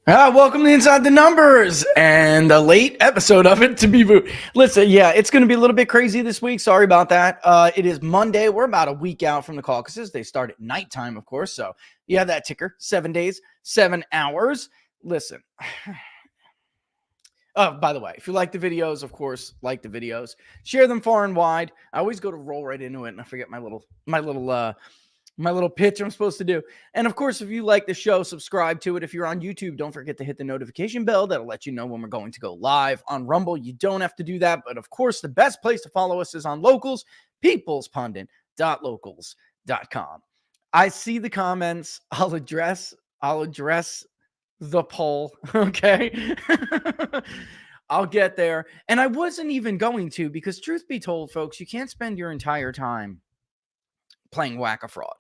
Welcome to Inside the Numbers and a late episode of it to be boot. Listen, yeah, it's going to be a little bit crazy this week. Sorry about that. It is Monday. We're about a week out from the caucuses. They start at nighttime, of course. So you have that ticker, 7 days, 7 hours. Listen. Oh, by the way, if you like the videos, of course, like the videos, share them far and wide. I always go to roll right into it and I forget my little pitch I'm supposed to do. And of course, if you like the show, subscribe to it. If you're on YouTube, don't forget to hit the notification bell. That'll let you know when we're going to go live. On Rumble, you don't have to do that. But of course, the best place to follow us is on Locals, peoplespundit.locals.com. I see the comments. I'll address the poll. Okay. I'll get there. And I wasn't even going to, because truth be told, folks, you can't spend your entire time playing whack-a-fraud.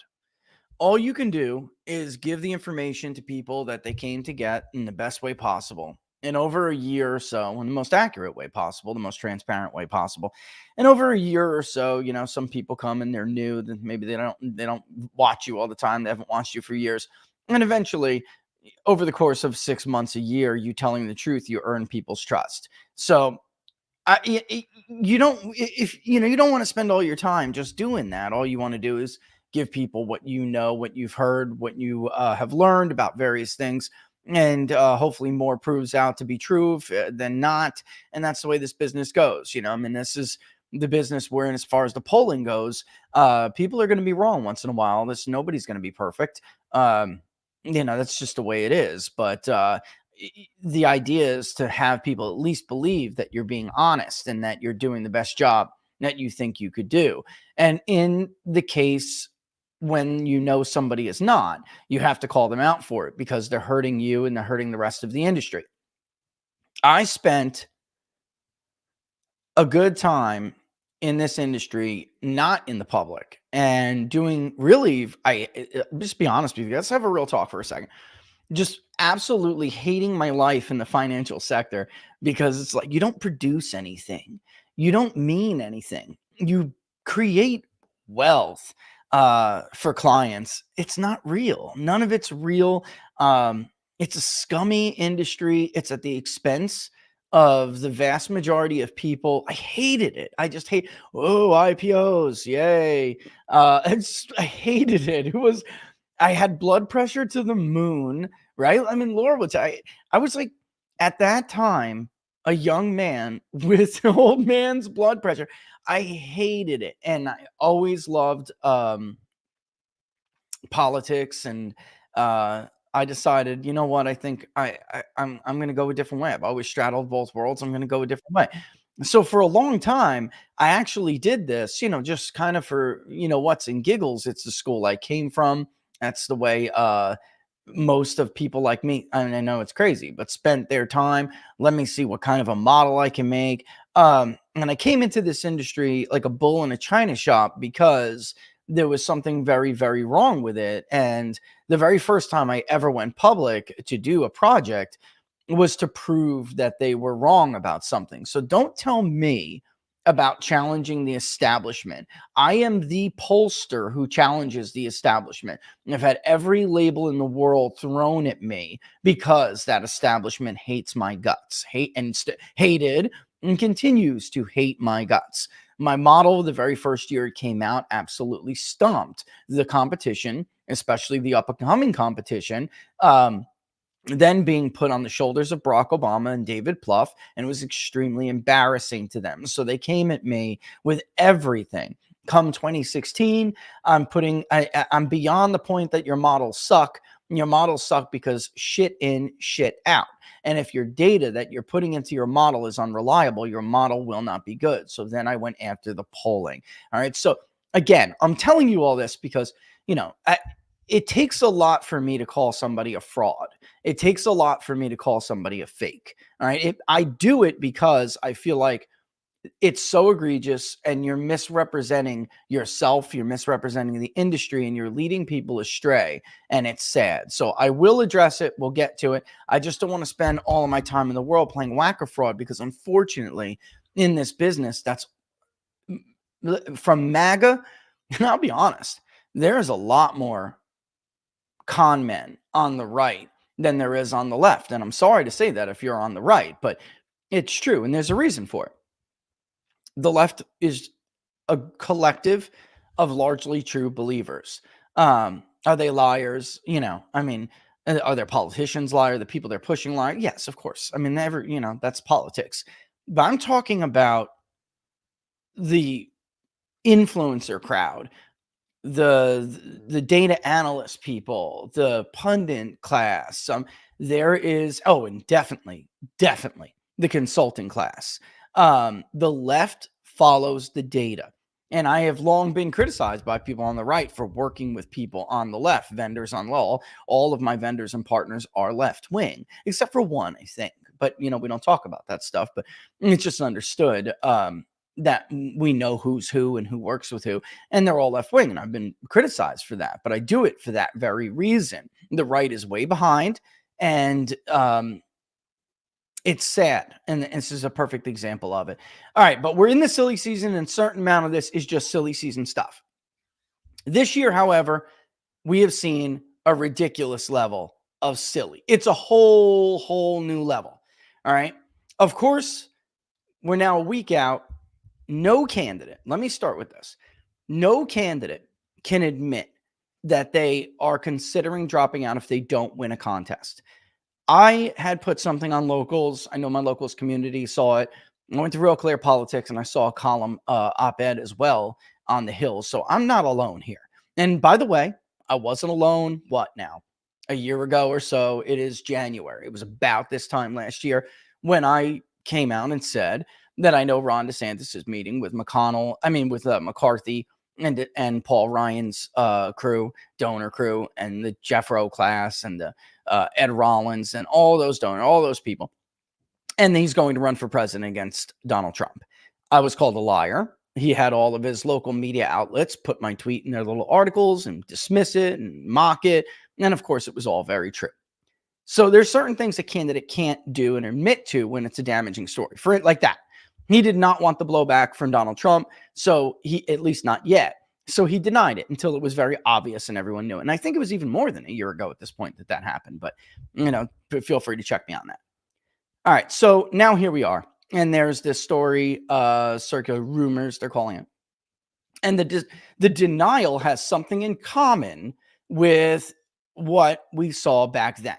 All you can do is give the information to people that they came to get in the best way possible, in over a year or so, in the most accurate way possible, the most transparent way possible. And over a year or so, you know, some people come and they're new, then maybe they don't watch you all the time. They haven't watched you for years. And eventually, over the course of 6 months, a year, you telling the truth, you earn people's trust. So you don't want to spend all your time just doing that. All you want to do is give people what you know, what you've heard, what you have learned about various things. And hopefully more proves out to be true than not. And that's the way this business goes. You know, I mean, this is the business where, as far as the polling goes, people are going to be wrong once in a while. Nobody's going to be perfect. That's just the way it is. But the idea is to have people at least believe that you're being honest and that you're doing the best job that you think you could do. And in the case when you know somebody is not, you have to call them out for it, because they're hurting you and they're hurting the rest of the industry. I spent a good time in this industry, not in the public, and doing really, just be honest with you. Let's have a real talk for a second. Just absolutely hating my life in the financial sector, because it's like, you don't produce anything. You don't mean anything. You create wealth for clients. It's not real. None of it's real. It's a scummy industry. It's at the expense of the vast majority of people. I hated it. I just hate, IPOs. Yay. I hated it. I had blood pressure to the moon, right? I mean, Laura would say, I was like, at that time, a young man with old man's blood pressure. I hated it. And I always loved politics. And I decided, you know what? I think I'm going to go a different way. I've always straddled both worlds. I'm going to go a different way. So for a long time, I actually did this, just kind of for, what's in giggles. It's the school I came from. That's the way most of people like me, I mean, I know it's crazy, but spent their time. Let me see what kind of a model I can make. And I came into this industry like a bull in a china shop, because there was something very, very wrong with it. And the very first time I ever went public to do a project was to prove that they were wrong about something. So don't tell me about challenging the establishment. I am the pollster who challenges the establishment. And I've had every label in the world thrown at me because that establishment hates my guts, hated and continues to hate my guts. My model, the very first year it came out, absolutely stumped the competition, especially the up-and-coming competition. Then being put on the shoulders of Barack Obama and David Plouffe, and it was extremely embarrassing to them. So they came at me with everything. Come 2016, I'm beyond the point that your models suck. Your models suck because shit in, shit out. And if your data that you're putting into your model is unreliable, your model will not be good. So then I went after the polling. All right. So again, I'm telling you all this because, it takes a lot for me to call somebody a fraud. It takes a lot for me to call somebody a fake. All right. I do it because I feel like it's so egregious, and you're misrepresenting yourself. You're misrepresenting the industry, and you're leading people astray. And it's sad. So I will address it. We'll get to it. I just don't want to spend all of my time in the world playing whack-a-fraud, because unfortunately in this business, that's from MAGA. And I'll be honest, there's a lot more con men on the right than there is on the left. And I'm sorry to say that if you're on the right, but it's true. And there's a reason for it. The left is a collective of largely true believers. Are they liars? I mean, are their politicians liars? The people they're pushing liars? Yes, of course. I mean, that's politics. But I'm talking about the influencer crowd, the data analyst people, the pundit class. There is, and definitely the consulting class. The left follows the data. And I have long been criticized by people on the right for working with people on the left, vendors on law. All of my vendors and partners are left wing, except for one, I think. But, we don't talk about that stuff, but it's just understood that we know who's who and who works with who, and they're all left wing. And I've been criticized for that, but I do it for that very reason. The right is way behind, and it's sad. And this is a perfect example of it. All right, but we're in the silly season, and a certain amount of this is just silly season stuff. This year, however, we have seen a ridiculous level of silly. It's a whole new level. All right. Of course, we're now a week out. No candidate, let me start with this. No candidate can admit that they are considering dropping out if they don't win a contest. I had put something on Locals. I know my Locals community saw it. I went to Real Clear Politics and I saw a column op-ed as well on the Hill. So I'm not alone here. And by the way, I wasn't alone. What now? A year ago or so, it is January. It was about this time last year when I came out and said that I know Ron DeSantis is meeting with McCarthy and Paul Ryan's crew, donor crew, and the Jeff Rowe class, and the Ed Rollins, and all those donors, all those people. And he's going to run for president against Donald Trump. I was called a liar. He had all of his local media outlets put my tweet in their little articles and dismiss it and mock it. And of course, it was all very true. So there's certain things a candidate can't do and admit to when it's a damaging story. For it like that, he did not want the blowback from Donald Trump. So at least not yet. So he denied it until it was very obvious and everyone knew it. And I think it was even more than a year ago at this point that happened. But, feel free to check me on that. All right. So now here we are. And there's this story, circa rumors, they're calling it. And the denial has something in common with what we saw back then.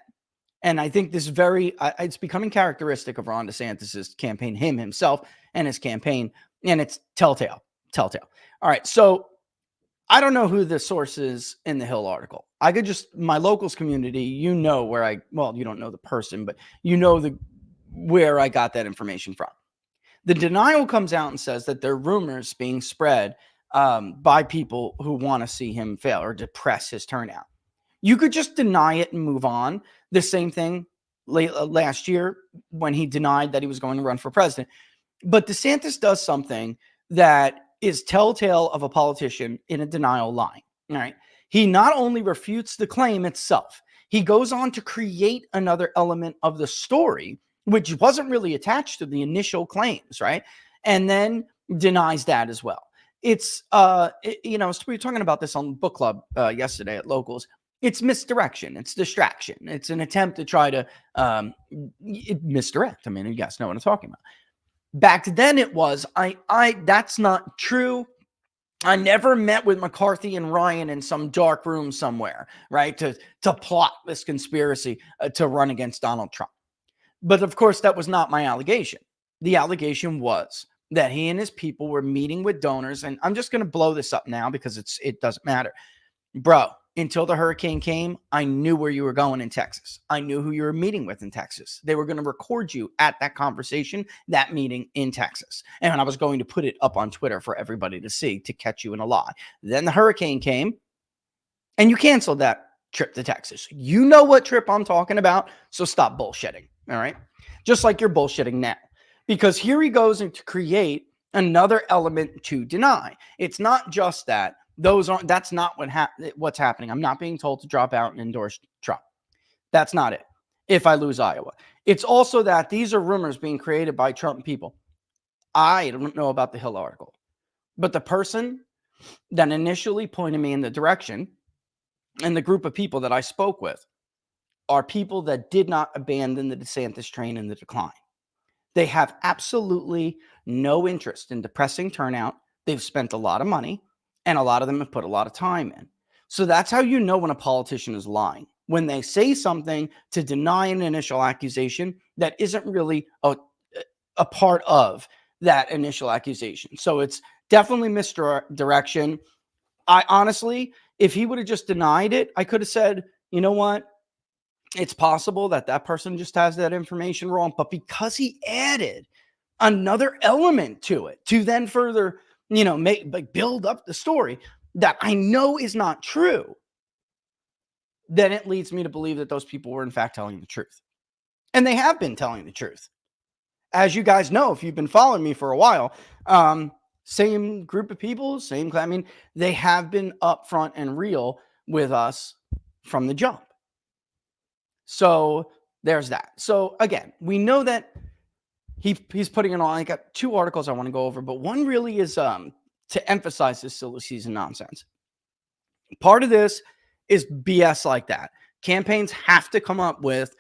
And I think this it's becoming characteristic of Ron DeSantis' campaign, himself and his campaign, and it's telltale. All right, so I don't know who the source is in the Hill article. I could my Locals community, you don't know the person, but where I got that information from. The denial comes out and says that there are rumors being spread by people who want to see him fail or depress his turnout. You could just deny it and move on. The same thing last year when he denied that he was going to run for president. But DeSantis does something that is telltale of a politician in a denial line. All right. He not only refutes the claim itself, he goes on to create another element of the story, which wasn't really attached to the initial claims, right? And then denies that as well. It's, so we were talking about this on book club yesterday at Locals. It's misdirection. It's distraction. It's an attempt to try to misdirect. I mean, you guys know what I'm talking about. Back then it was, that's not true. I never met with McCarthy and Ryan in some dark room somewhere, right? To plot this conspiracy to run against Donald Trump. But of course, that was not my allegation. The allegation was that he and his people were meeting with donors. And I'm just going to blow this up now because it doesn't matter. Bro, until the hurricane came, I knew where you were going in Texas. I knew who you were meeting with in Texas. They were going to record you at that conversation, that meeting in Texas. And I was going to put it up on Twitter for everybody to see, to catch you in a lie. Then the hurricane came and you canceled that trip to Texas. You know what trip I'm talking about. So stop bullshitting. All right. Just like you're bullshitting now, because here he goes to create another element to deny. It's not just that. That's not what's happening. I'm not being told to drop out and endorse Trump. That's not it. If I lose Iowa, it's also that these are rumors being created by Trump people. I don't know about the Hill article, but the person that initially pointed me in the direction and the group of people that I spoke with are people that did not abandon the DeSantis train in the decline. They have absolutely no interest in depressing turnout. They've spent a lot of money, and a lot of them have put a lot of time in. So that's how you know when a politician is lying. When they say something to deny an initial accusation that isn't really a part of that initial accusation. So it's definitely misdirection. I honestly, if he would have just denied it, I could have said, you know what? It's possible that that person just has that information wrong. But because he added another element to it to then further, build up the story that I know is not true, then it leads me to believe that those people were in fact telling the truth. And they have been telling the truth. As you guys know, if you've been following me for a while, same group of people, I mean, they have been upfront and real with us from the jump. So there's that. So again, we know that he's putting it on. I got two articles I want to go over, but one really is to emphasize this silly season nonsense. Part of this is BS like that. Campaigns have to come up with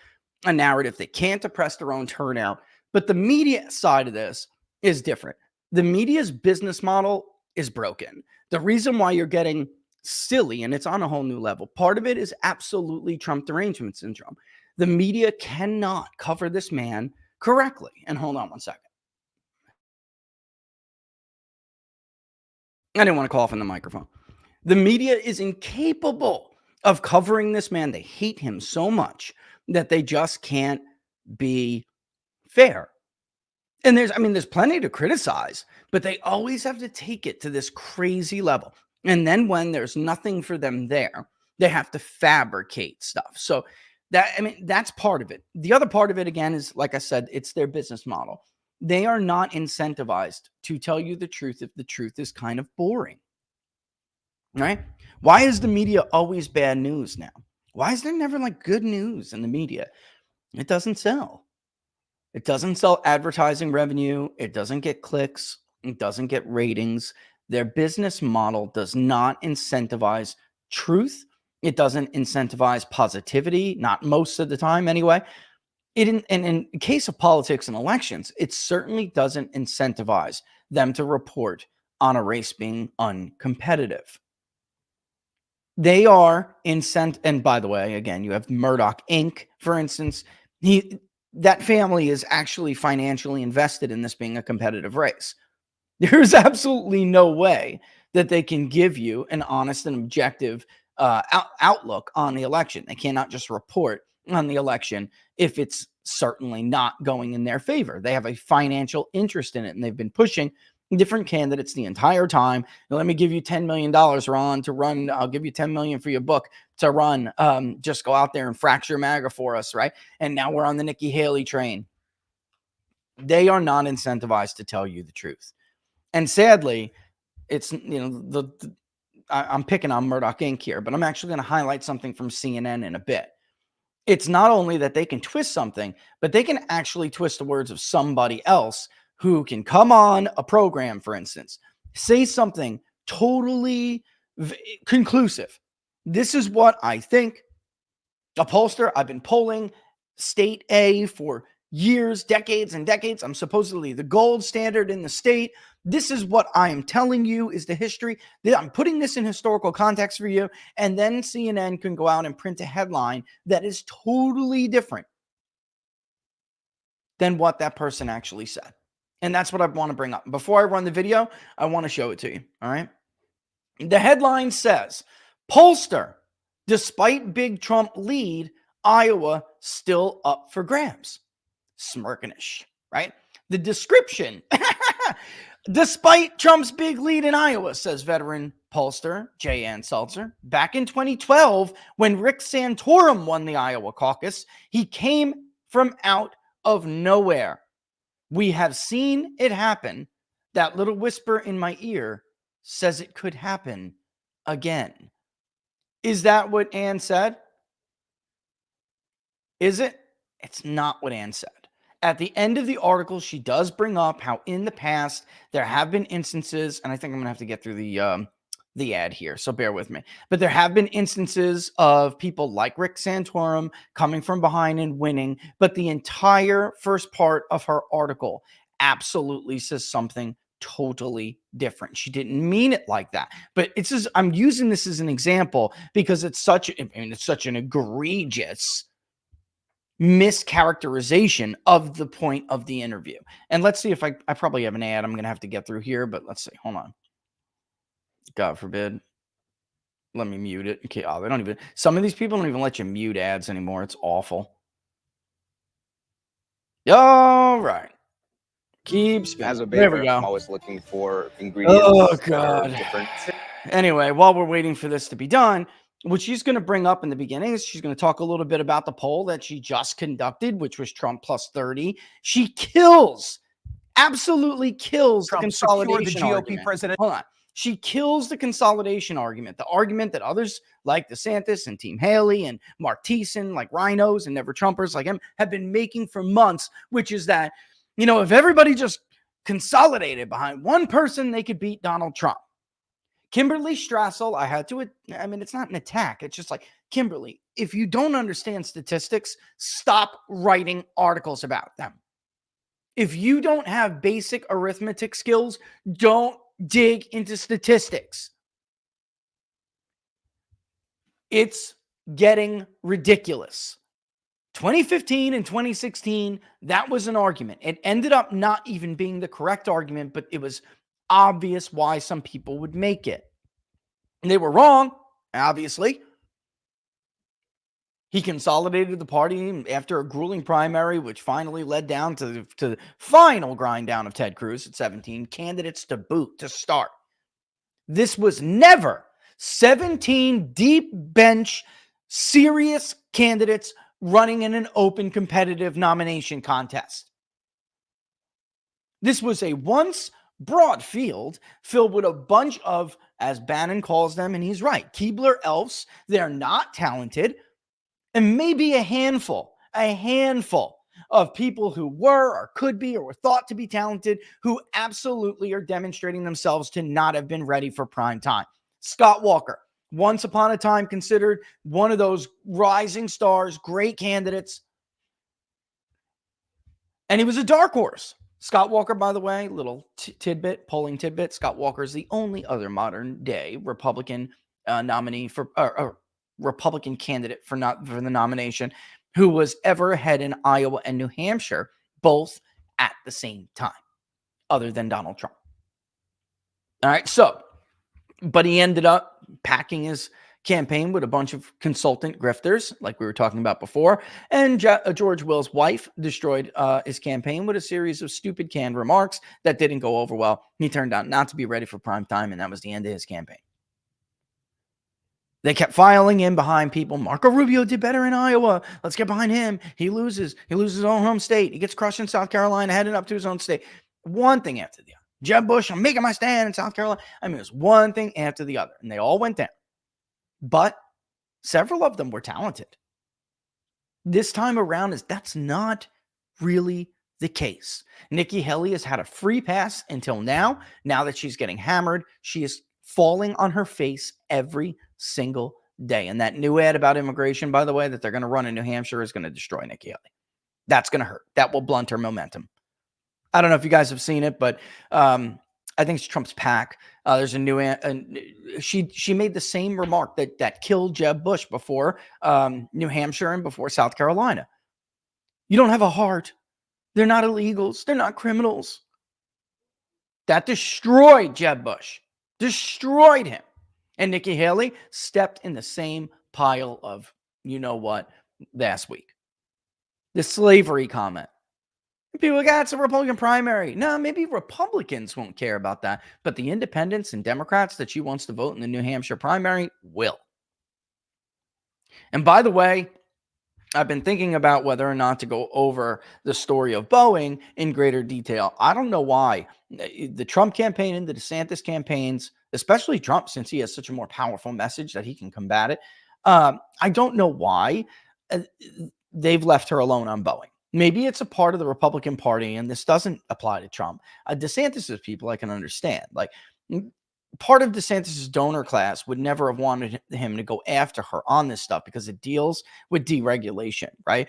a narrative. They can't depress their own turnout. But the media side of this is different. The media's business model is broken. The reason why you're getting silly, and it's on a whole new level, part of it is absolutely Trump derangement syndrome. The media cannot cover this man correctly. And hold on one second. I didn't want to cough in the microphone. The media is incapable of covering this man. They hate him so much that they just can't be fair. And there's plenty to criticize, but they always have to take it to this crazy level. And then when there's nothing for them there, they have to fabricate stuff. So that's part of it. The other part of it, again, is, like I said, it's their business model. They are not incentivized to tell you the truth if the truth is kind of boring. Right? Why is the media always bad news now? Why is there never good news in the media? It doesn't sell. It doesn't sell advertising revenue. It doesn't get clicks. It doesn't get ratings. Their business model does not incentivize truth. It doesn't incentivize positivity, not most of the time anyway. In case of politics and elections, it certainly doesn't incentivize them to report on a race being uncompetitive. They are and by the way, again, you have Murdoch Inc., for instance. That family is actually financially invested in this being a competitive race. There's absolutely no way that they can give you an honest and objective outlook on the election. They cannot just report on the election if it's certainly not going in their favor. They have a financial interest in it, and they've been pushing different candidates the entire time. Now, let me give you $10 million, Ron, to run. I'll give you $10 million for your book to run. Just go out there and fracture MAGA for us, right? And now we're on the Nikki Haley train. They are not incentivized to tell you the truth. And sadly, it's, I'm picking on Murdoch Inc. here, but I'm actually going to highlight something from CNN in a bit. It's not only that they can twist something, but they can actually twist the words of somebody else who can come on a program, for instance, say something totally conclusive. This is what I think. A pollster, I've been polling state A for years, decades and decades. I'm supposedly the gold standard in the state. This is what I am telling you is the history. I'm putting this in historical context for you. And then CNN can go out and print a headline that is totally different than what that person actually said. And that's what I want to bring up. Before I run the video, I want to show it to you. All right. The headline says, pollster, despite big Trump lead, Iowa still up for grabs. Smirkinish, right? The description, despite Trump's big lead in Iowa, says veteran pollster Jay Ann Seltzer. Back in 2012, when Rick Santorum won the Iowa caucus, he came from out of nowhere. We have seen it happen. That little whisper in my ear says it could happen again. Is that what Ann said? Is it? It's not what Ann said. At the end of the article, she does bring up how in the past there have been instances, and I think I'm going to have to get through the the ad here, so bear with me. But there have been instances of people like Rick Santorum coming from behind and winning, but the entire first part of her article absolutely says something totally different. She didn't mean it like that. But it's just, I'm using this as an example because it's such an egregious mischaracterization of the point of the interview. And let's see if I probably have an ad I'm going to have to get through here, but let's see. Hold on. God forbid. Let me mute it. Okay. Oh, they don't even, some of these people don't even let you mute ads anymore. It's awful. All right. Keep spinning. As a There we baker, go. I'm always looking for ingredients. Oh, that are God. different. Anyway, while we're waiting for this to be done, what she's going to bring up in the beginning is she's going to talk a little bit about the poll that she just conducted, which was Trump plus 30. She absolutely kills Trump the consolidation secured the GOP argument. president. Hold on. She kills the consolidation argument, the argument that others like DeSantis and Team Haley and Mark Thiessen, like rhinos and never Trumpers like him, have been making for months, which is that, if everybody just consolidated behind one person, they could beat Donald Trump. Kimberly Strassel, it's not an attack. It's just like, Kimberly, if you don't understand statistics, stop writing articles about them. If you don't have basic arithmetic skills, don't dig into statistics. It's getting ridiculous. 2015 and 2016, that was an argument. It ended up not even being the correct argument, but it was obvious why some people would make it. And they were wrong, obviously. He consolidated the party after a grueling primary, which finally led down to the final grind down of Ted Cruz at 17 candidates to boot to start. This was never 17 deep bench, serious candidates running in an open competitive nomination contest. This was a once broad field filled with a bunch of, as Bannon calls them, and he's right, Keebler elves. They're not talented. And maybe a handful of people who were or could be or were thought to be talented who absolutely are demonstrating themselves to not have been ready for prime time. Scott Walker, once upon a time considered one of those rising stars, great candidates. And he was a dark horse. Scott Walker, by the way, little polling tidbit. Scott Walker is the only other modern day Republican nominee for Republican candidate for the nomination who was ever ahead in Iowa and New Hampshire, both at the same time, other than Donald Trump. All right. But he ended up packing his campaign with a bunch of consultant grifters, like we were talking about before. And George Will's wife destroyed his campaign with a series of stupid canned remarks that didn't go over well. He turned out not to be ready for prime time, and that was the end of his campaign. They kept filing in behind people. Marco Rubio did better in Iowa. Let's get behind him. He loses. He loses his own home state. He gets crushed in South Carolina, heading up to his own state. One thing after the other. Jeb Bush, I'm making my stand in South Carolina. It was one thing after the other, and they all went down. But several of them were talented. This time around, that's not really the case. Nikki Haley has had a free pass until now. Now that she's getting hammered, she is falling on her face every single day. And that new ad about immigration, by the way, that they're going to run in New Hampshire is going to destroy Nikki Haley. That's going to hurt. That will blunt her momentum. I don't know if you guys have seen it, but I think it's Trump's PAC. There's a new ad. She made the same remark that killed Jeb Bush before New Hampshire and before South Carolina. You don't have a heart. They're not illegals. They're not criminals. That destroyed Jeb Bush. Destroyed him. And Nikki Haley stepped in the same pile of, you know what, last week. The slavery comment. People like, it's a Republican primary. No, maybe Republicans won't care about that. But the independents and Democrats that she wants to vote in the New Hampshire primary will. And by the way, I've been thinking about whether or not to go over the story of Boeing in greater detail. I don't know why. The Trump campaign and the DeSantis campaigns, especially Trump, since he has such a more powerful message that he can combat it. I don't know why they've left her alone on Boeing. Maybe it's a part of the Republican Party, and this doesn't apply to Trump. DeSantis' people, I can understand. Like, part of DeSantis' donor class would never have wanted him to go after her on this stuff because it deals with deregulation, right?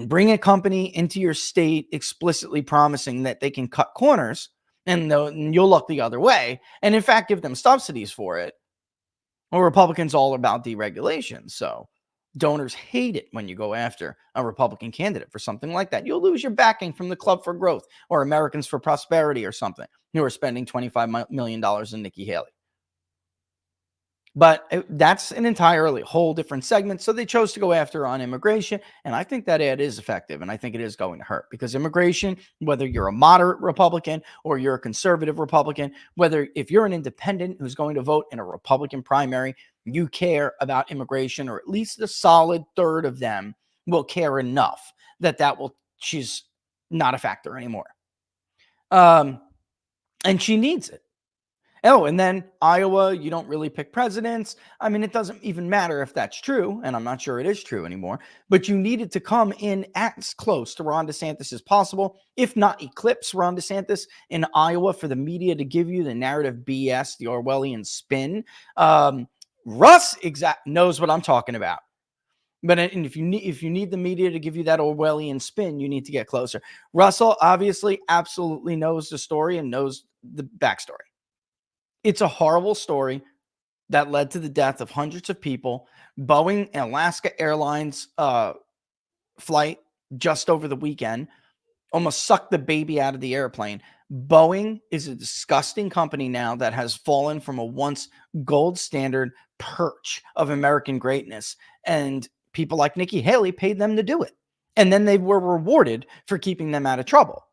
Bring a company into your state explicitly promising that they can cut corners, and you'll look the other way, and in fact give them subsidies for it. Well, Republicans all about deregulation, so donors hate it when you go after a Republican candidate for something like that. You'll lose your backing from the Club for Growth or Americans for Prosperity or something, who are spending $25 million in Nikki Haley. But that's an entirely whole different segment. So they chose to go after her on immigration. And I think that ad is effective. And I think it is going to hurt because immigration, whether you're a moderate Republican or you're a conservative Republican, whether if you're an independent who's going to vote in a Republican primary, you care about immigration, or at least a solid third of them will care enough that she's not a factor anymore. And she needs it. Oh, and then Iowa, you don't really pick presidents. I mean, it doesn't even matter if that's true, and I'm not sure it is true anymore, but you needed to come in as close to Ron DeSantis as possible, if not eclipse Ron DeSantis in Iowa, for the media to give you the narrative BS, the Orwellian spin. Russ knows what I'm talking about. But if you need the media to give you that Orwellian spin, you need to get closer. Russell obviously absolutely knows the story and knows the backstory. It's a horrible story that led to the death of hundreds of people. Boeing and Alaska Airlines flight just over the weekend almost sucked the baby out of the airplane. Boeing is a disgusting company now that has fallen from a once gold standard perch of American greatness. And people like Nikki Haley paid them to do it. And then they were rewarded for keeping them out of trouble.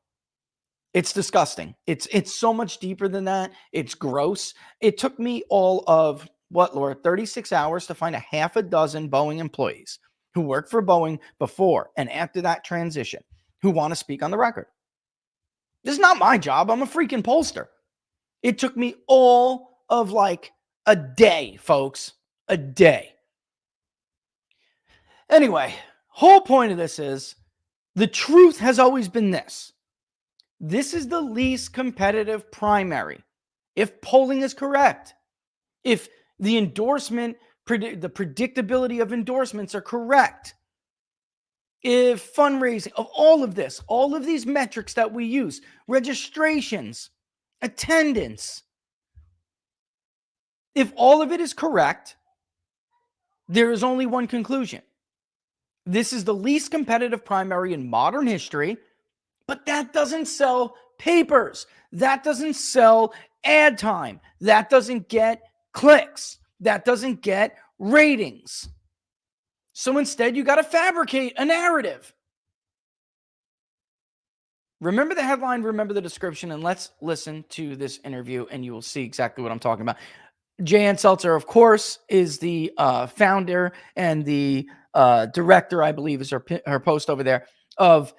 It's disgusting. It's so much deeper than that. It's gross. It took me all of, 36 hours to find a half a dozen Boeing employees who worked for Boeing before and after that transition who want to speak on the record. This is not my job. I'm a freaking pollster. It took me all of like a day, folks. A day. Anyway, whole point of this is the truth has always been this. This is the least competitive primary. If polling is correct, if the endorsement, the predictability of endorsements are correct, if fundraising, of all of this, all of these metrics that we use, registrations, attendance, if all of it is correct, there is only one conclusion. This is the least competitive primary in modern history. But that doesn't sell papers. That doesn't sell ad time. That doesn't get clicks. That doesn't get ratings. So instead, you got to fabricate a narrative. Remember the headline, remember the description, and let's listen to this interview and you will see exactly what I'm talking about. Jan Seltzer, of course, is the founder and the director, I believe is her post over there, of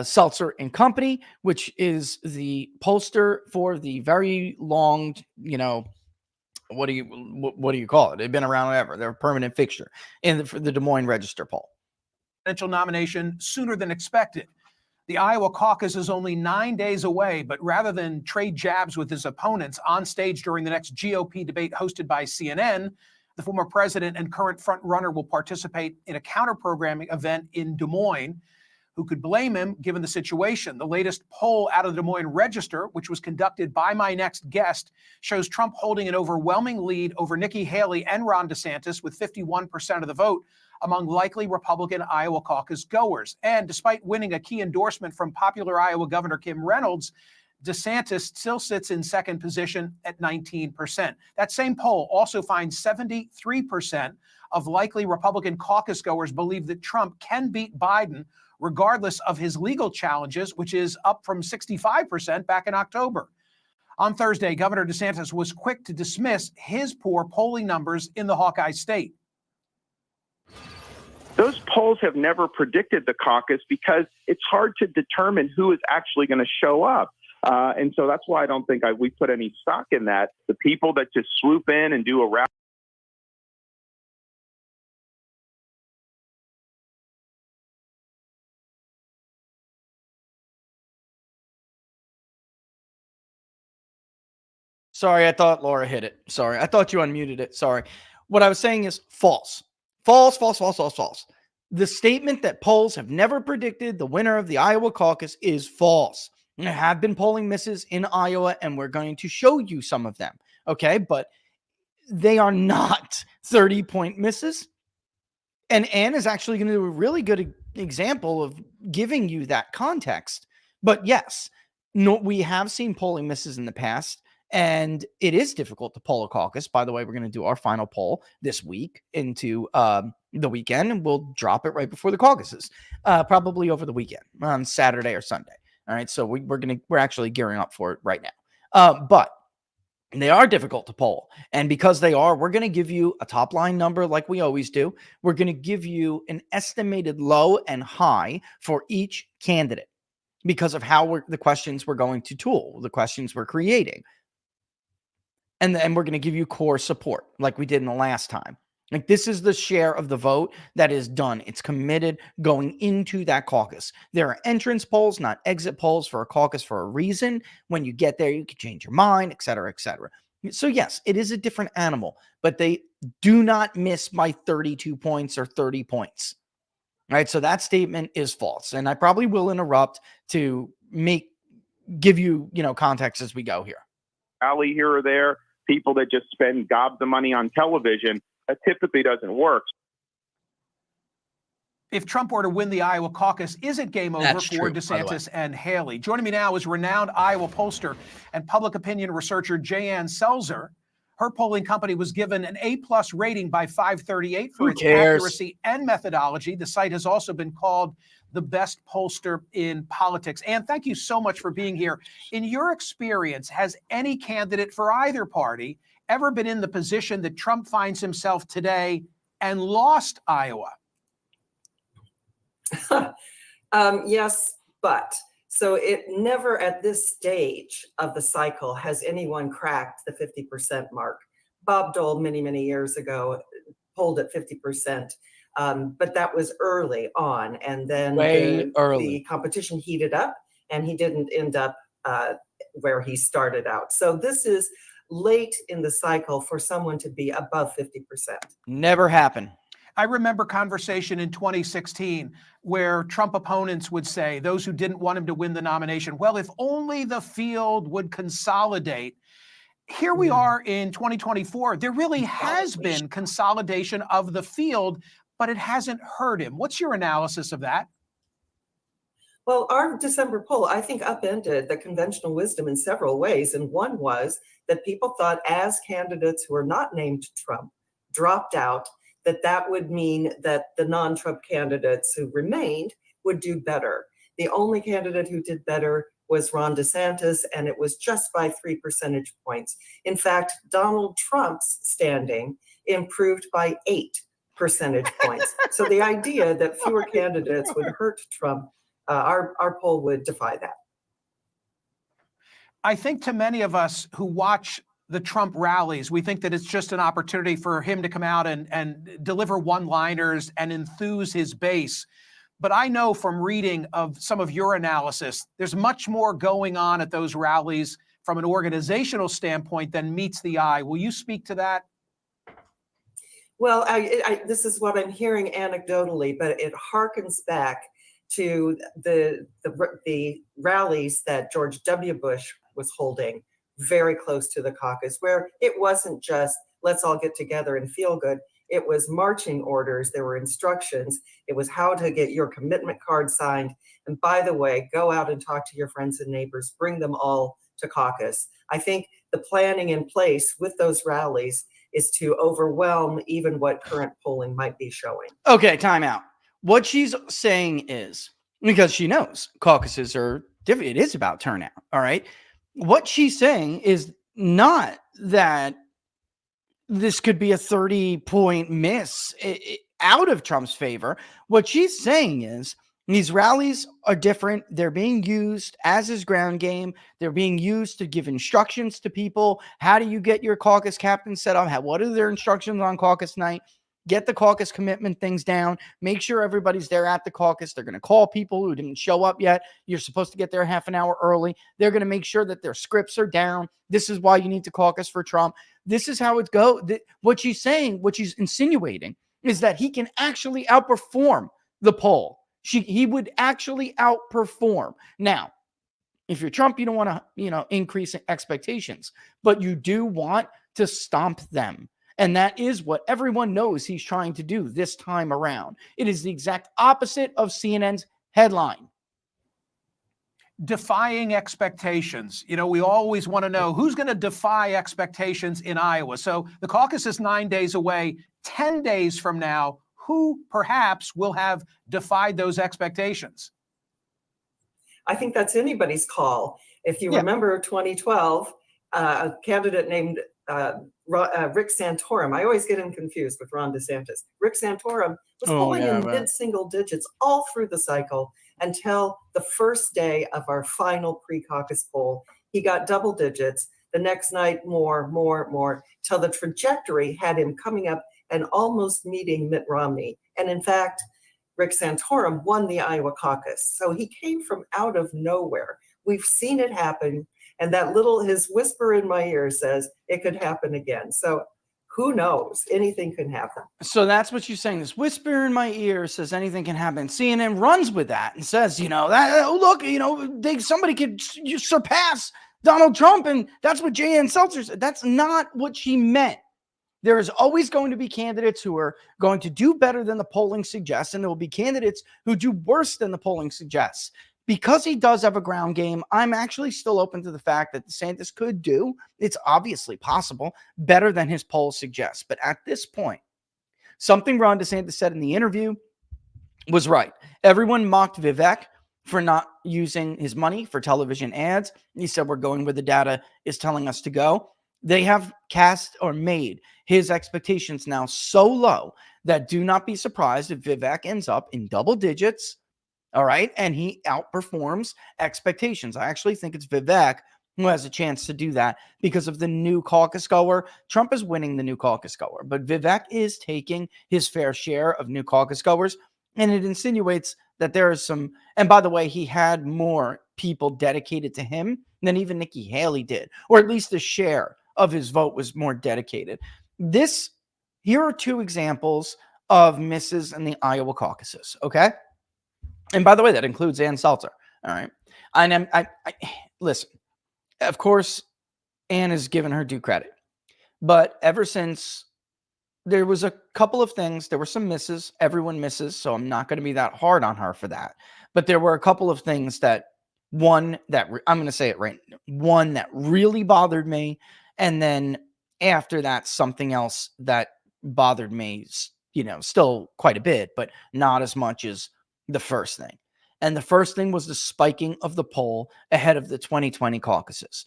Seltzer and Company, which is the poster for the very long, what do you call it? They've been around forever. They're a permanent fixture in the Des Moines Register poll. Presidential nomination sooner than expected. The Iowa caucus is only 9 days away, but rather than trade jabs with his opponents on stage during the next GOP debate hosted by CNN, the former president and current frontrunner will participate in a counter-programming event in Des Moines. Who could blame him given the situation? The latest poll out of the Des Moines Register, which was conducted by my next guest, shows Trump holding an overwhelming lead over Nikki Haley and Ron DeSantis with 51% of the vote among likely Republican Iowa caucus goers. And despite winning a key endorsement from popular Iowa Governor Kim Reynolds, DeSantis still sits in second position at 19%. That same poll also finds 73% of likely Republican caucus goers believe that Trump can beat Biden regardless of his legal challenges, which is up from 65% back in October. On Thursday, Governor DeSantis was quick to dismiss his poor polling numbers in the Hawkeye state. Those polls have never predicted the caucus because it's hard to determine who is actually going to show up. And so that's why I don't think we put any stock in that. The people that just swoop in and do a rally. Sorry, I thought Laura hit it. Sorry, I thought you unmuted it. Sorry. What I was saying is false. False, false, false, false, false. The statement that polls have never predicted the winner of the Iowa caucus is false. There have been polling misses in Iowa, and we're going to show you some of them. Okay, but they are not 30-point misses. And Ann is actually going to do a really good example of giving you that context. But yes, no, we have seen polling misses in the past, and it is difficult to poll a caucus. By the way, we're going to do our final poll this week into the weekend, and we'll drop it right before the caucuses, probably over the weekend on Saturday or Sunday. All right, so we're actually gearing up for it right now. But they are difficult to poll. And because they are, we're going to give you a top line number like we always do. We're going to give you an estimated low and high for each candidate because of how the questions we're going to tool, the questions we're creating. And then we're going to give you core support like we did in the last time. Like, this is the share of the vote that is done. It's committed going into that caucus. There are entrance polls, not exit polls for a caucus for a reason. When you get there, you can change your mind, et cetera, et cetera. So yes, it is a different animal, but they do not miss by 32 points or 30 points. All right, so that statement is false. And I probably will interrupt to give you, context as we go here. Alley here or there, people that just spend gobs of money on television. That typically doesn't work. If Trump were to win the Iowa caucus, is it game over for DeSantis and Haley? Joining me now is renowned Iowa pollster and public opinion researcher Jan Selzer. Her polling company was given an A+ rating by 538 for its accuracy and methodology. The site has also been called the best pollster in politics. And thank you so much for being here. In your experience, has any candidate for either party ever been in the position that Trump finds himself today and lost Iowa? Yes, but so it never at this stage of the cycle has anyone cracked the 50% mark. Bob Dole many, many years ago polled at 50%, but that was early on. And then the competition heated up and he didn't end up where he started out. So this is late in the cycle for someone to be above 50%. Never happened. I remember conversation in 2016 where Trump opponents would say, those who didn't want him to win the nomination, well, if only the field would consolidate. Here we are in 2024. There really has been consolidation of the field, but it hasn't hurt him. What's your analysis of that? Well, our December poll, I think, upended the conventional wisdom in several ways. And one was that people thought as candidates who are not named Trump dropped out, that would mean that the non-Trump candidates who remained would do better. The only candidate who did better was Ron DeSantis, and it was just by 3 percentage points. In fact, Donald Trump's standing improved by 8 percentage points. So the idea that fewer candidates would hurt Trump, our poll would defy that. I think to many of us who watch the Trump rallies, we think that it's just an opportunity for him to come out and deliver one-liners and enthuse his base. But I know from reading of some of your analysis, there's much more going on at those rallies from an organizational standpoint than meets the eye. Will you speak to that? Well, this is what I'm hearing anecdotally, but it harkens back to the rallies that George W. Bush was holding very close to the caucus, where it wasn't just let's all get together and feel good. It was marching orders. There were instructions. It was how to get your commitment card signed. And by the way, go out and talk to your friends and neighbors, bring them all to caucus. I think the planning in place with those rallies is to overwhelm even what current polling might be showing. Okay, time out. What she's saying is, because she knows caucuses are different, it is about turnout, all right? What she's saying is not that this could be a 30-point miss out of Trump's favor. What she's saying is these rallies are different. They're being used as his ground game. They're being used to give instructions to people. How do you get your caucus captain set up? What are their instructions on caucus night? get the caucus commitment things down, make sure everybody's there at the caucus. They're going to call people who didn't show up yet. You're supposed to get there half an hour early. They're going to make sure that their scripts are down. This is why you need to caucus for Trump. This is how it goes. What she's saying, what she's insinuating, is that he can actually outperform the poll. He would actually outperform. Now, if you're Trump, you don't want to, increase expectations, but you do want to stomp them. And that is what everyone knows he's trying to do this time around. It is the exact opposite of CNN's headline. Defying expectations. We always want to know who's going to defy expectations in Iowa. So the caucus is 9 days away. 10 days from now, who perhaps will have defied those expectations? I think that's anybody's call. If you remember 2012, a candidate named Rick Santorum. I always get him confused with Ron DeSantis. Rick Santorum was polling in mid-single digits all through the cycle until the first day of our final pre-caucus poll. He got double digits. The next night, more, till the trajectory had him coming up and almost meeting Mitt Romney. And in fact, Rick Santorum won the Iowa caucus. So he came from out of nowhere. We've seen it happen. And his whisper in my ear says it could happen again. So who knows? Anything can happen. So that's what you're saying. This whisper in my ear says anything can happen. CNN runs with that and says, somebody could surpass Donald Trump. And that's what Jan Seltzer said. That's not what she meant. There is always going to be candidates who are going to do better than the polling suggests, and there will be candidates who do worse than the polling suggests. Because he does have a ground game, I'm actually still open to the fact that DeSantis could do, it's obviously possible, better than his polls suggest. But at this point, something Ron DeSantis said in the interview was right. Everyone mocked Vivek for not using his money for television ads. He said, we're going where the data is telling us to go. They have cast or made his expectations now so low that do not be surprised if Vivek ends up in double digits. All right. And he outperforms expectations. I actually think it's Vivek who has a chance to do that because of the new caucus goer. Trump is winning the new caucus goer, but Vivek is taking his fair share of new caucus goers. And it insinuates that there is some, and by the way, he had more people dedicated to him than even Nikki Haley did, or at least a share of his vote was more dedicated. Here are two examples of misses in the Iowa caucuses. Okay. And by the way, that includes Ann Seltzer. All right. And I listen, of course, Ann has given her due credit, but ever since there was a couple of things, there were some misses, everyone misses. So I'm not going to be that hard on her for that. But there were a couple of things I'm going to say it right. One that really bothered me. And then after that, something else that bothered me, still quite a bit, but not as much as the first thing. And the first thing was the spiking of the poll ahead of the 2020 caucuses.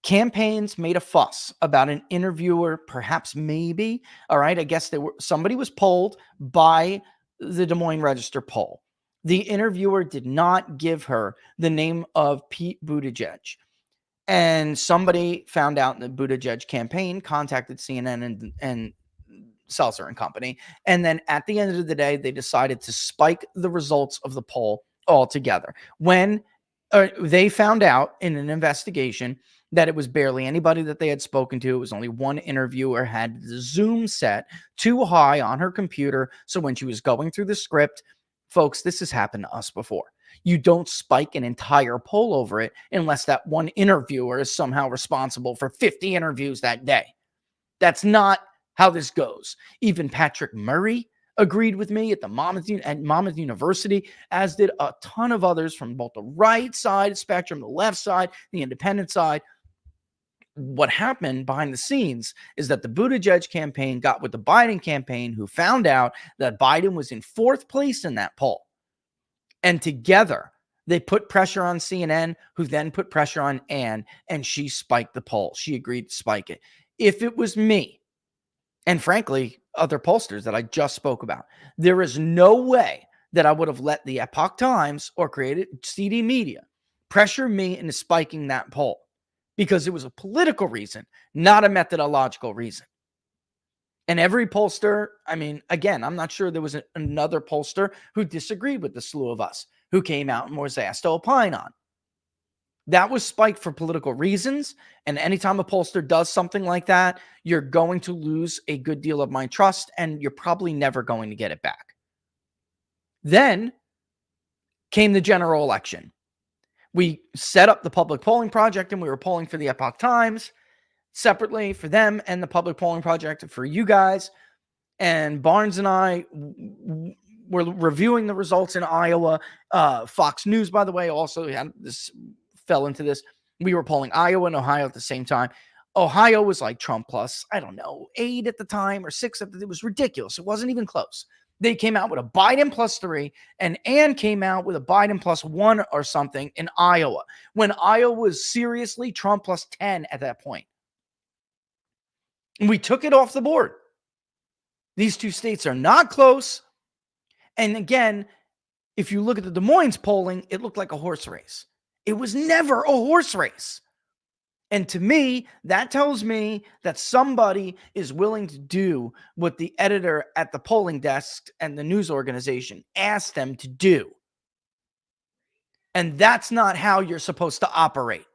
Campaigns made a fuss about an interviewer, perhaps maybe. All right. I guess somebody was polled by the Des Moines Register poll. The interviewer did not give her the name of Pete Buttigieg. And somebody found out in the Buttigieg campaign, contacted CNN and Seltzer and company. And then at the end of the day, they decided to spike the results of the poll altogether. When they found out in an investigation that it was barely anybody that they had spoken to. It was only one interviewer, had the Zoom set too high on her computer. So when she was going through the script, folks, this has happened to us before. You don't spike an entire poll over it unless that one interviewer is somehow responsible for 50 interviews that day. That's not how this goes. Even Patrick Murray agreed with me at Monmouth University, as did a ton of others from both the right side of the spectrum, the left side, the independent side. What happened behind the scenes is that the Buttigieg campaign got with the Biden campaign, who found out that Biden was in fourth place in that poll. And together, they put pressure on CNN, who then put pressure on Ann, and she spiked the poll. She agreed to spike it. If it was me, and frankly, other pollsters that I just spoke about, there is no way that I would have let the Epoch Times or created CD Media pressure me into spiking that poll, because it was a political reason, not a methodological reason. And every pollster, I mean, again, I'm not sure there was another pollster who disagreed with the slew of us who came out and was asked to opine on. That was spiked for political reasons. And anytime a pollster does something like that, you're going to lose a good deal of my trust, and you're probably never going to get it back. Then came the general election. We set up the public polling project, and we were polling for the Epoch Times separately for them and the public polling project for you guys. And Barnes and I were reviewing the results in Iowa. Fox News, by the way, also had this fell into this. We were polling Iowa and Ohio at the same time. Ohio was like Trump plus, I don't know, 8 at the time or 6. It was ridiculous. It wasn't even close. They came out with a Biden +3, and Ann came out with a Biden +1 or something in Iowa, when Iowa was seriously Trump +10 at that point. And we took it off the board. These two states are not close. And again, if you look at the Des Moines polling, it looked like a horse race. It was never a horse race. And to me, that tells me that somebody is willing to do what the editor at the polling desk and the news organization asked them to do. And that's not how you're supposed to operate.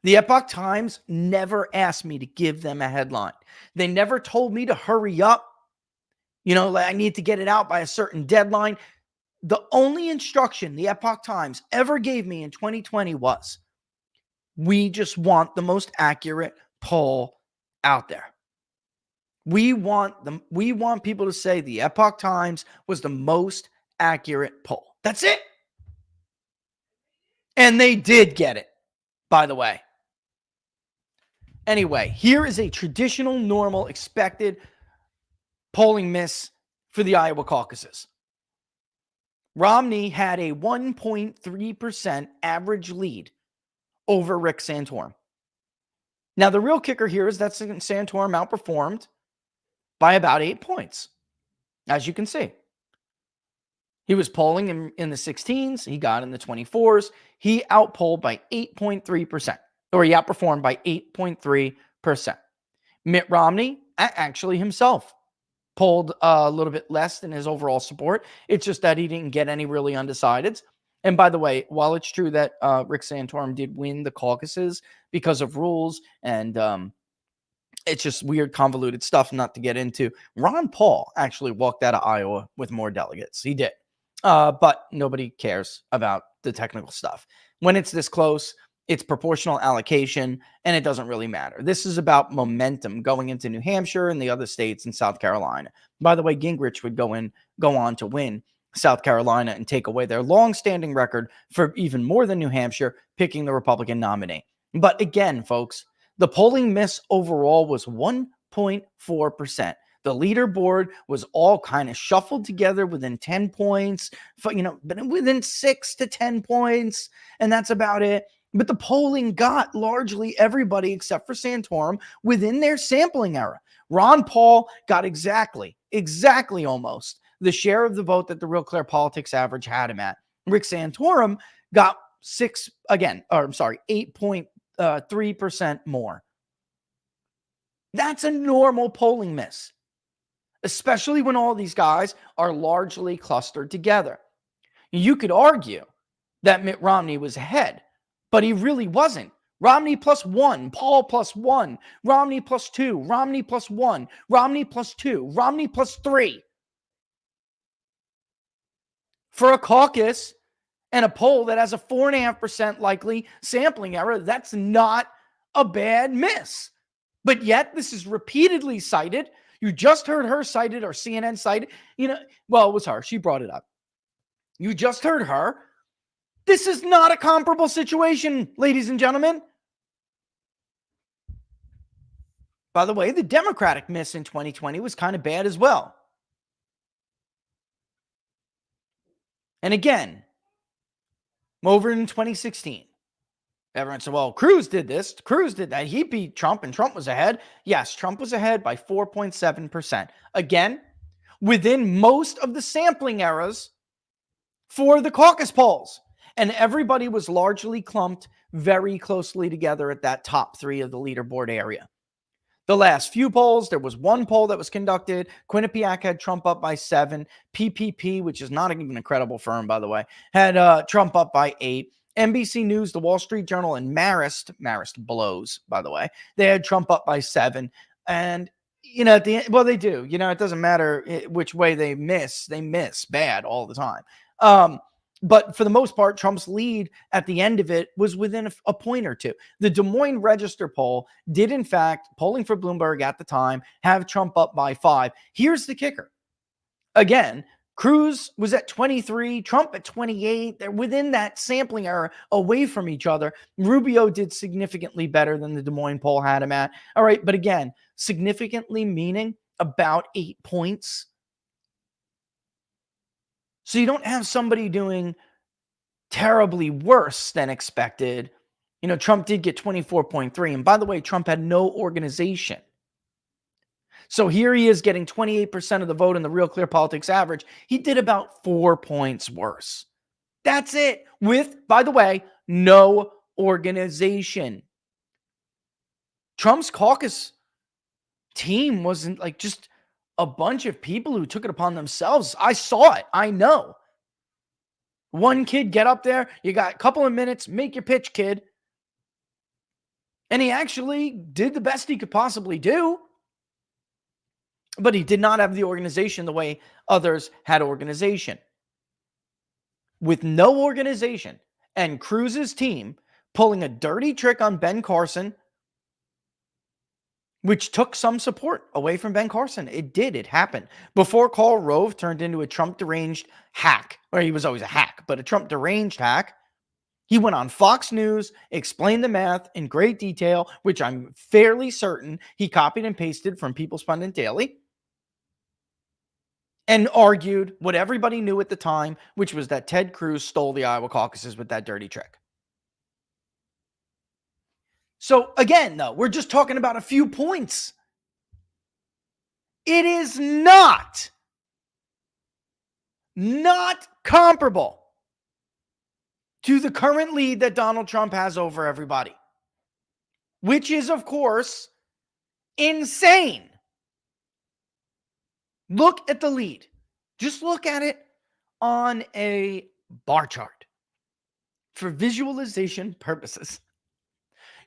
The Epoch Times never asked me to give them a headline. They never told me to hurry up. You know, like I need to get it out by a certain deadline. The only instruction the Epoch Times ever gave me in 2020 was, we just want the most accurate poll out there. We want people to say the Epoch Times was the most accurate poll. That's it. And they did get it, by the way. Anyway, here is a traditional, normal, expected polling miss for the Iowa caucuses. Romney had a 1.3% average lead over Rick Santorum. Now, the real kicker here is that Santorum outperformed by about 8 points, as you can see. He was polling in the 16s. He got in the 24s. He outpolled by 8.3%, or he outperformed by 8.3%. Mitt Romney, actually himself, polled a little bit less than his overall support. It's just that he didn't get any really undecideds. And by the way, while it's true that Rick Santorum did win the caucuses because of rules and it's just weird, convoluted stuff not to get into, Ron Paul actually walked out of Iowa with more delegates. He did. But nobody cares about the technical stuff. When it's this close, it's proportional allocation, and it doesn't really matter. This is about momentum going into New Hampshire and the other states in South Carolina. By the way, Gingrich would go on to win South Carolina and take away their long-standing record for even more than New Hampshire picking the Republican nominee. But again, folks, the polling miss overall was 1.4%. The leaderboard was all kind of shuffled together within 10 points, but within 6 to 10 points, and that's about it. But the polling got largely everybody except for Santorum within their sampling error. Ron Paul got exactly almost the share of the vote that the Real Clear Politics average had him at. Rick Santorum got 8.3% more. That's a normal polling miss, especially when all these guys are largely clustered together. You could argue that Mitt Romney was ahead, but he really wasn't. Romney +1, Paul +1, Romney +2, Romney +1, Romney +2, Romney +3. For a caucus and a poll that has a 4.5% likely sampling error, that's not a bad miss. But yet, this is repeatedly cited. You just heard her cited, or CNN cited. Well, it was her. She brought it up. You just heard her. This is not a comparable situation, ladies and gentlemen. By the way, the Democratic miss in 2020 was kind of bad as well. And again, over in 2016, everyone said, well, Cruz did this. Cruz did that. He beat Trump and Trump was ahead. Yes, Trump was ahead by 4.7%. Again, within most of the sampling errors for the caucus polls. And everybody was largely clumped very closely together at that top 3 of the leaderboard area. The last few polls, there was one poll that was conducted. Quinnipiac had Trump up by 7. PPP, which is not even a credible firm, by the way, had Trump up by 8. NBC News, The Wall Street Journal, and Marist blows, by the way, they had Trump up by 7. And, you know, at the end, well, they do. You know, it doesn't matter which way they miss bad all the time. But for the most part, Trump's lead at the end of it was within a point or two. The Des Moines Register poll did, in fact, polling for Bloomberg at the time, have Trump up by 5. Here's the kicker. Again, Cruz was at 23, Trump at 28. They're within that sampling error away from each other. Rubio did significantly better than the Des Moines poll had him at. All right, but again, significantly meaning about 8 points. So you don't have somebody doing terribly worse than expected. You know, Trump did get 24.3. And by the way, Trump had no organization. So here he is getting 28% of the vote in the Real Clear Politics average. He did about 4 points worse. That's it. With, by the way, no organization. Trump's caucus team wasn't like just a bunch of people who took it upon themselves. I saw it. I know. One kid, get up there. You got a couple of minutes. Make your pitch, kid. And he actually did the best he could possibly do. But he did not have the organization the way others had organization. With no organization and Cruz's team pulling a dirty trick on Ben Carson, which took some support away from Ben Carson. It did. It happened. Before Karl Rove turned into a Trump deranged hack, or he was always a hack, but a Trump deranged hack, he went on Fox News, explained the math in great detail, which I'm fairly certain he copied and pasted from People's Pundit Daily, and argued what everybody knew at the time, which was that Ted Cruz stole the Iowa caucuses with that dirty trick. So again, though, we're just talking about a few points. It is not comparable to the current lead that Donald Trump has over everybody, which is, of course, insane. Look at the lead. Just look at it on a bar chart for visualization purposes.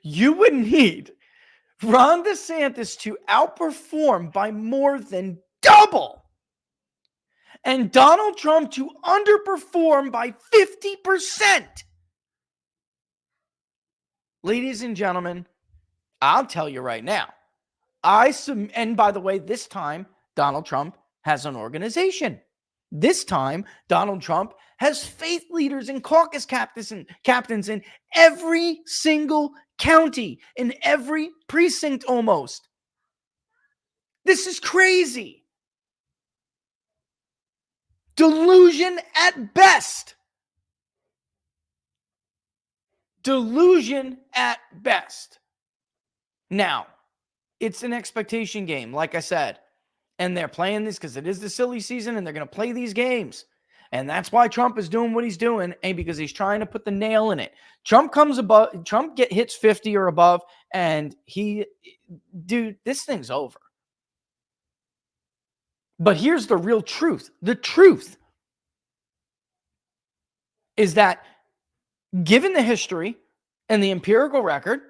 You would need Ron DeSantis to outperform by more than double and Donald Trump to underperform by 50%. Ladies and gentlemen, I'll tell you right now, and by the way, this time Donald Trump has an organization. This time, Donald Trump has faith leaders and caucus captains in every single county, in every precinct almost. This is crazy. Delusion at best. Delusion at best. Now, it's an expectation game, like I said. And they're playing this because it is the silly season and they're going to play these games. And that's why Trump is doing what he's doing, and because he's trying to put the nail in it. Trump hits 50 or above, and this thing's over. But here's the real truth. The truth is that given the history and the empirical record,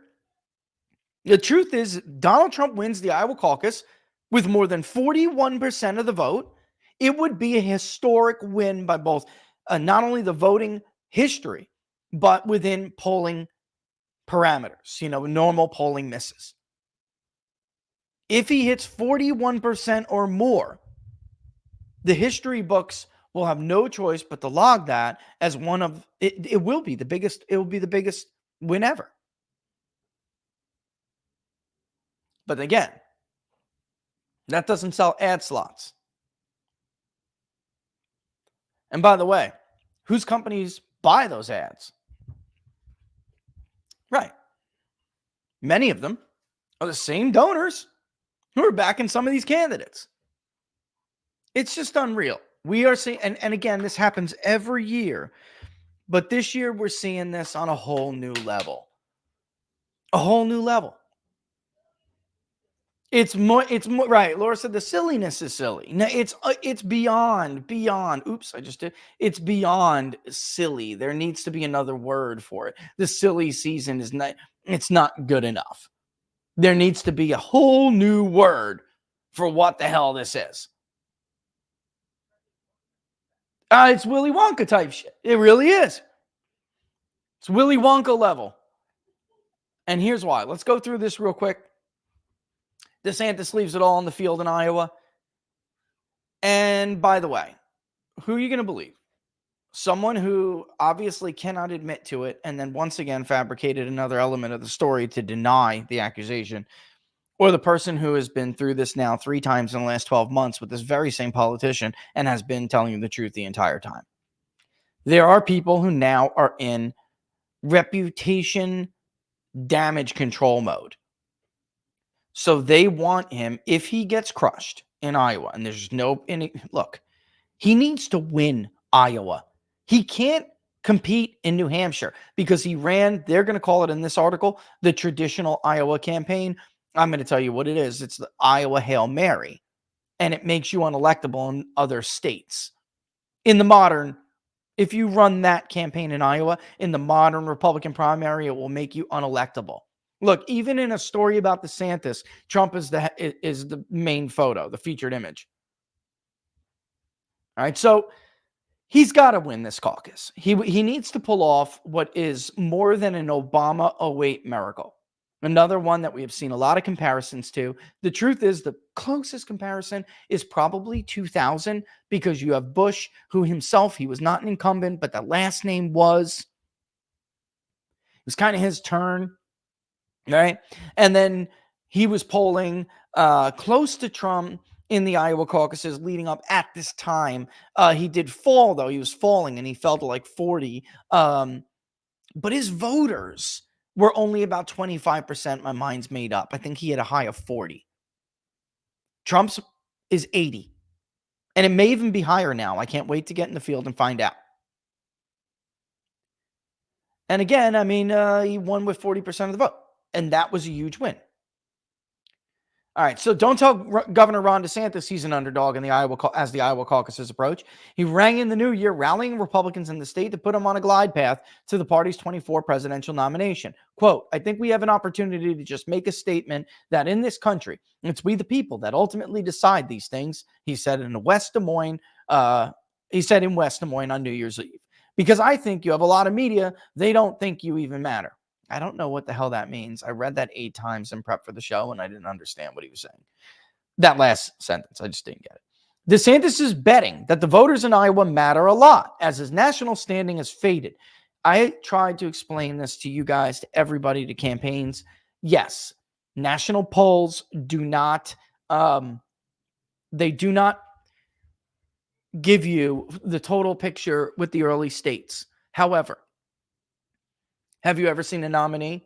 the truth is Donald Trump wins the Iowa caucus with more than 41% of the vote. It would be a historic win by both not only the voting history, but within polling parameters, normal polling misses. If he hits 41% or more, the history books will have no choice but to log that as one of it will be the biggest win ever. But again, that doesn't sell ad slots. And by the way, whose companies buy those ads? Right. Many of them are the same donors who are backing some of these candidates. It's just unreal. We are seeing, and again, this happens every year, but this year we're seeing this on a whole new level. A whole new level. It's more right. Laura said the silliness is silly. No, it's beyond. Oops, I just did. It's beyond silly. There needs to be another word for it. The silly season is not, it's not good enough. There needs to be a whole new word for what the hell this is. It's Willy Wonka type shit. It really is. It's Willy Wonka level. And here's why. Let's go through this real quick. DeSantis leaves it all on the field in Iowa. And by the way, who are you going to believe? Someone who obviously cannot admit to it and then once again fabricated another element of the story to deny the accusation, or the person who has been through this now 3 times in the last 12 months with this very same politician and has been telling you the truth the entire time. There are people who now are in reputation damage control mode. So they want him, if he gets crushed in Iowa, and there's look, he needs to win Iowa. He can't compete in New Hampshire because he ran, they're going to call it in this article, the traditional Iowa campaign. I'm going to tell you what it is. It's the Iowa Hail Mary, and it makes you unelectable in other states. In the modern, if you run that campaign in Iowa, in the modern Republican primary, it will make you unelectable. Look, even in a story about DeSantis, Trump is the main photo, the featured image. All right, so he's got to win this caucus. He needs to pull off what is more than an Obama 08 miracle. Another one that we have seen a lot of comparisons to. The truth is the closest comparison is probably 2000 because you have Bush, who himself, he was not an incumbent, but the last name was. It was kind of his turn. Right. And then he was polling close to Trump in the Iowa caucuses leading up at this time. He did fall, though. He was falling and he fell to like 40. But his voters were only about 25%. My mind's made up. I think he had a high of 40. Trump's is 80. And it may even be higher now. I can't wait to get in the field and find out. And again, I mean, he won with 40% of the vote. And that was a huge win. All right, so don't tell Governor Ron DeSantis he's an underdog in the as the Iowa caucuses approach. He rang in the new year, rallying Republicans in the state to put him on a glide path to the party's 24 presidential nomination. Quote, I think we have an opportunity to just make a statement that in this country, it's we the people that ultimately decide these things, he said in West Des Moines. He said in West Des Moines on New Year's Eve. Because I think you have a lot of media, they don't think you even matter. I don't know what the hell that means. I read that 8 times in prep for the show, and I didn't understand what he was saying. That last sentence, I just didn't get it. DeSantis is betting that the voters in Iowa matter a lot as his national standing has faded. I tried to explain this to you guys, to everybody, to campaigns. Yes, national polls do not, they do not give you the total picture with the early states. However, have you ever seen a nominee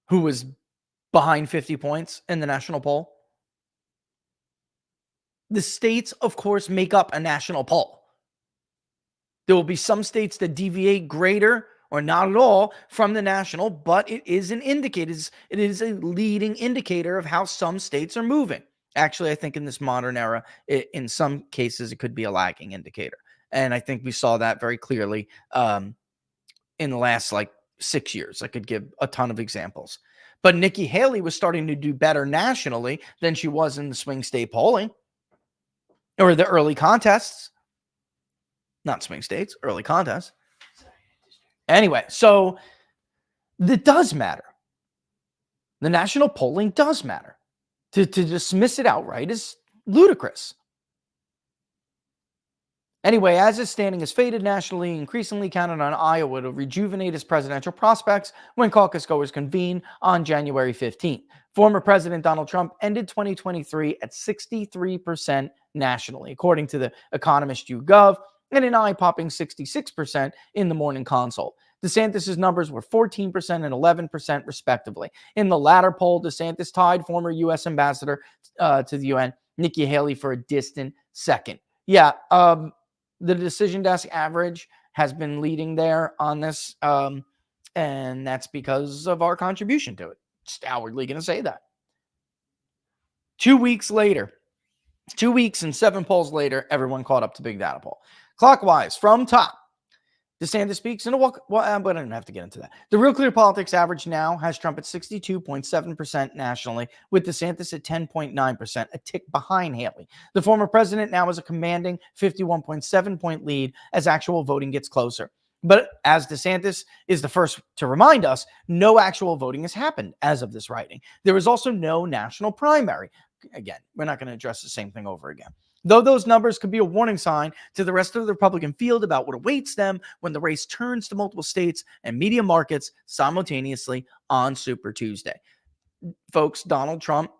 who was behind 50 points in the national poll? The states, of course, make up a national poll. There will be some states that deviate greater or not at all from the national, but it is an indicator. It is a leading indicator of how some states are moving. Actually, I think in this modern era, in some cases, it could be a lagging indicator. And I think we saw that very clearly in the last 6 years. I could give a ton of examples. But Nikki Haley was starting to do better nationally than she was in the swing state polling or the early contests. Not swing states, early contests. Anyway, so it does matter. The national polling does matter. To dismiss it outright is ludicrous. Anyway, as his standing has faded nationally, increasingly counted on Iowa to rejuvenate his presidential prospects when caucus goers convene on January 15th. Former President Donald Trump ended 2023 at 63% nationally, according to the Economist YouGov, and an eye-popping 66% in the Morning Consult. DeSantis' numbers were 14% and 11% respectively. In the latter poll, DeSantis tied former U.S. Ambassador to the UN, Nikki Haley, for a distant second. Yeah, the Decision Desk average has been leading there on this, and that's because of our contribution to it. Just outwardly going to say that. 2 weeks later, 2 weeks and 7 polls later, everyone caught up to Big Data Poll. Clockwise, from top, DeSantis speaks, and well, I don't have to get into that. The Real Clear Politics average now has Trump at 62.7% nationally, with DeSantis at 10.9%, a tick behind Haley. The former president now has a commanding 51.7-point lead as actual voting gets closer. But as DeSantis is the first to remind us, no actual voting has happened as of this writing. There is also no national primary. Again, we're not going to address the same thing over again. Though those numbers could be a warning sign to the rest of the Republican field about what awaits them when the race turns to multiple states and media markets simultaneously on Super Tuesday. Folks, Donald Trump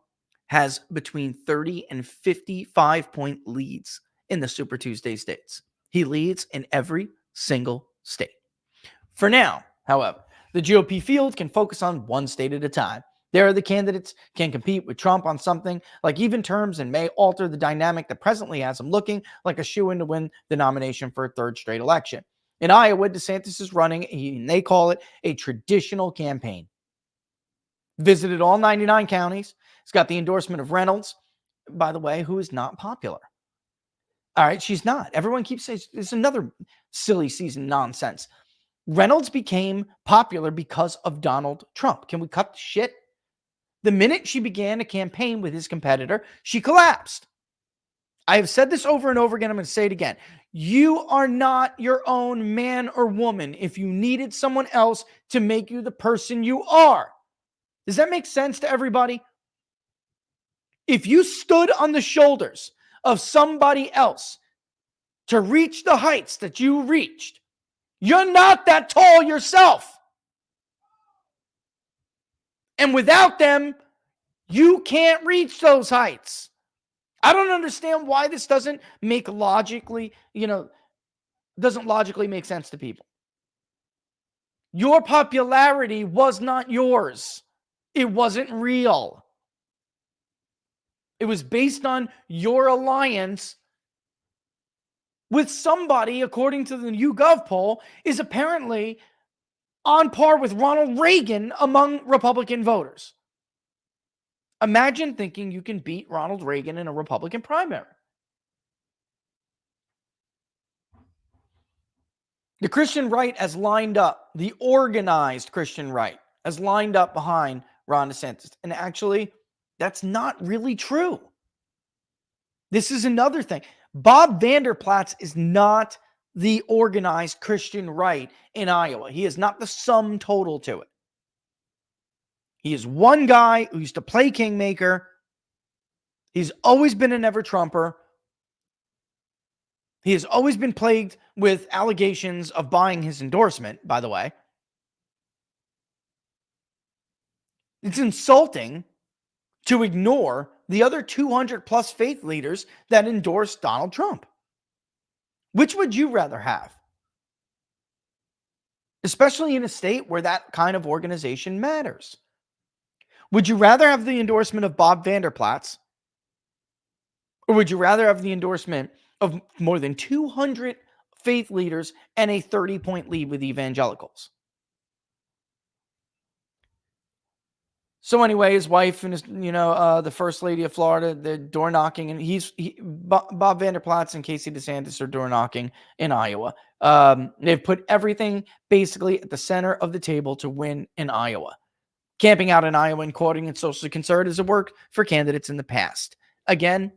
has between 30 and 55-point leads in the Super Tuesday states. He leads in every single state. For now, however, the GOP field can focus on one state at a time. There are the candidates can compete with Trump on something like even terms and may alter the dynamic that presently has him looking like a shoo-in to win the nomination for a third straight election. In Iowa, DeSantis is running, and they call it a traditional campaign. Visited all 99 counties. He's got the endorsement of Reynolds, by the way, who is not popular. All right, she's not. Everyone keeps saying it's another silly season nonsense. Reynolds became popular because of Donald Trump. Can we cut the shit? The minute she began a campaign with his competitor, she collapsed. I have said this over and over again. I'm going to say it again. You are not your own man or woman if you needed someone else to make you the person you are. Does that make sense to everybody? If you stood on the shoulders of somebody else to reach the heights that you reached, you're not that tall yourself. And without them, you can't reach those heights. I don't understand why this doesn't make logically, doesn't logically make sense to people. Your popularity was not yours. It wasn't real. It was based on your alliance with somebody, according to the YouGov poll, is apparently on par with Ronald Reagan among Republican voters. Imagine thinking you can beat Ronald Reagan in a Republican primary. The Christian right has lined up, the organized Christian right has lined up behind Ron DeSantis. And actually, that's not really true. This is another thing. Bob Vanderplaats is not the organized Christian right in Iowa. He is not the sum total to it. He is one guy who used to play kingmaker. He's always been an ever-Trumper. He has always been plagued with allegations of buying his endorsement, by the way. It's insulting to ignore the other 200 plus faith leaders that endorsed Donald Trump. Which would you rather have? Especially in a state where that kind of organization matters. Would you rather have the endorsement of Bob Vanderplaats? Or would you rather have the endorsement of more than 200 faith leaders and a 30-point lead with evangelicals? So anyway, his wife and his, the first lady of Florida, they're door knocking, and Bob Vanderplaats and Casey DeSantis are door knocking in Iowa. They've put everything basically at the center of the table to win in Iowa. Camping out in Iowa and courting and socially conservatives have worked for candidates in the past. Again,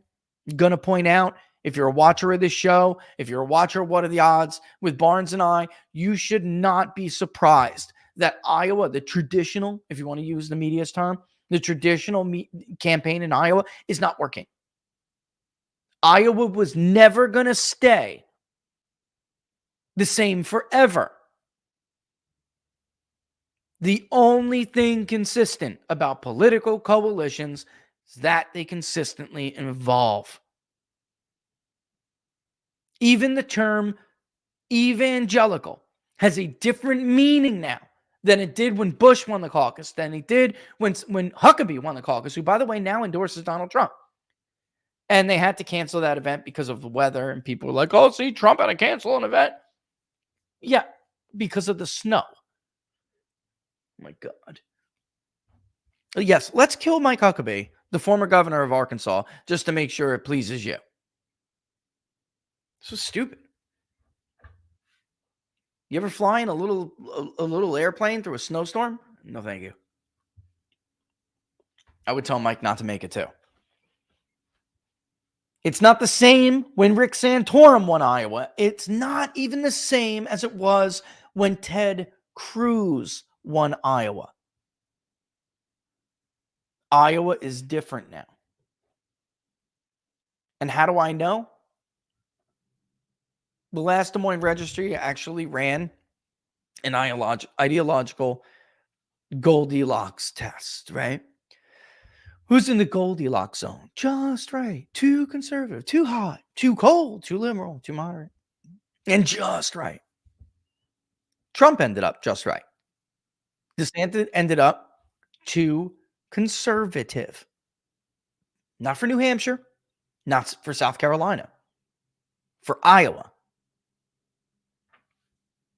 going to point out, if you're a watcher of this show, if you're a watcher of What Are the Odds with Barnes and I, you should not be surprised that Iowa, the traditional, if you want to use the media's term, the traditional campaign in Iowa is not working. Iowa was never going to stay the same forever. The only thing consistent about political coalitions is that they consistently evolve. Even the term evangelical has a different meaning now than it did when Bush won the caucus, than it did when Huckabee won the caucus, who, by the way, now endorses Donald Trump. And they had to cancel that event because of the weather, and people were like, oh, see, Trump had to cancel an event. Yeah, because of the snow. Oh my God. Yes, let's kill Mike Huckabee, the former governor of Arkansas, just to make sure it pleases you. So stupid. You ever fly in a little airplane through a snowstorm? No, thank you. I would tell Mike not to make it too. It's not the same when Rick Santorum won Iowa. It's not even the same as it was when Ted Cruz won Iowa. Iowa is different now. And how do I know? The last Des Moines Registry actually ran an ideological Goldilocks test, right? Who's in the Goldilocks zone? Just right. Too conservative, too hot, too cold, too liberal, too moderate, and just right. Trump ended up just right. DeSantis ended up too conservative. Not for New Hampshire, not for South Carolina, for Iowa.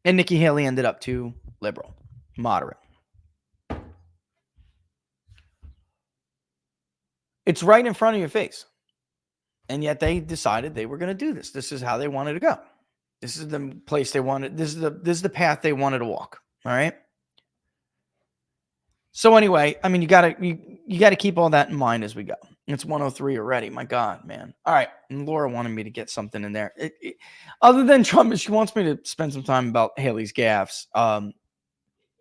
And Nikki Haley ended up too liberal, moderate. It's right in front of your face. And yet they decided they were going to do this. This is how they wanted to go. This is the place they wanted. This is the path they wanted to walk. All right. So anyway, I mean, you gotta keep all that in mind as we go. It's 1:03 already. My God, man. All right. And Laura wanted me to get something in there. Other than Trump, she wants me to spend some time about Haley's gaffes.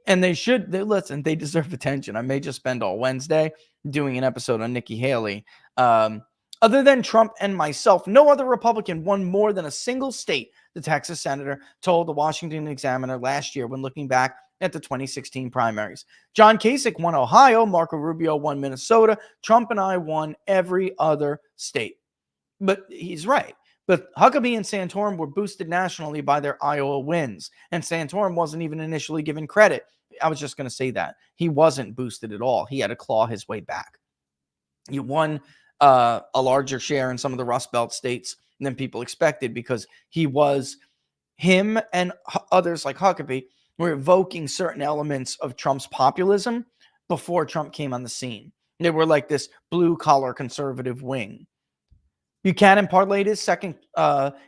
And they deserve attention. I may just spend all Wednesday doing an episode on Nikki Haley. Other than Trump and myself, no other Republican won more than a single state, the Texas senator told the Washington Examiner last year when looking back at the 2016 primaries. John Kasich won Ohio, Marco Rubio won Minnesota, Trump and I won every other state. But he's right. But Huckabee and Santorum were boosted nationally by their Iowa wins, and Santorum wasn't even initially given credit. I was just going to say that. He wasn't boosted at all. He had to claw his way back. He won a larger share in some of the Rust Belt states than people expected because him and others like Huckabee were evoking certain elements of Trump's populism before Trump came on the scene. They were like this blue-collar conservative wing. Buchanan parlayed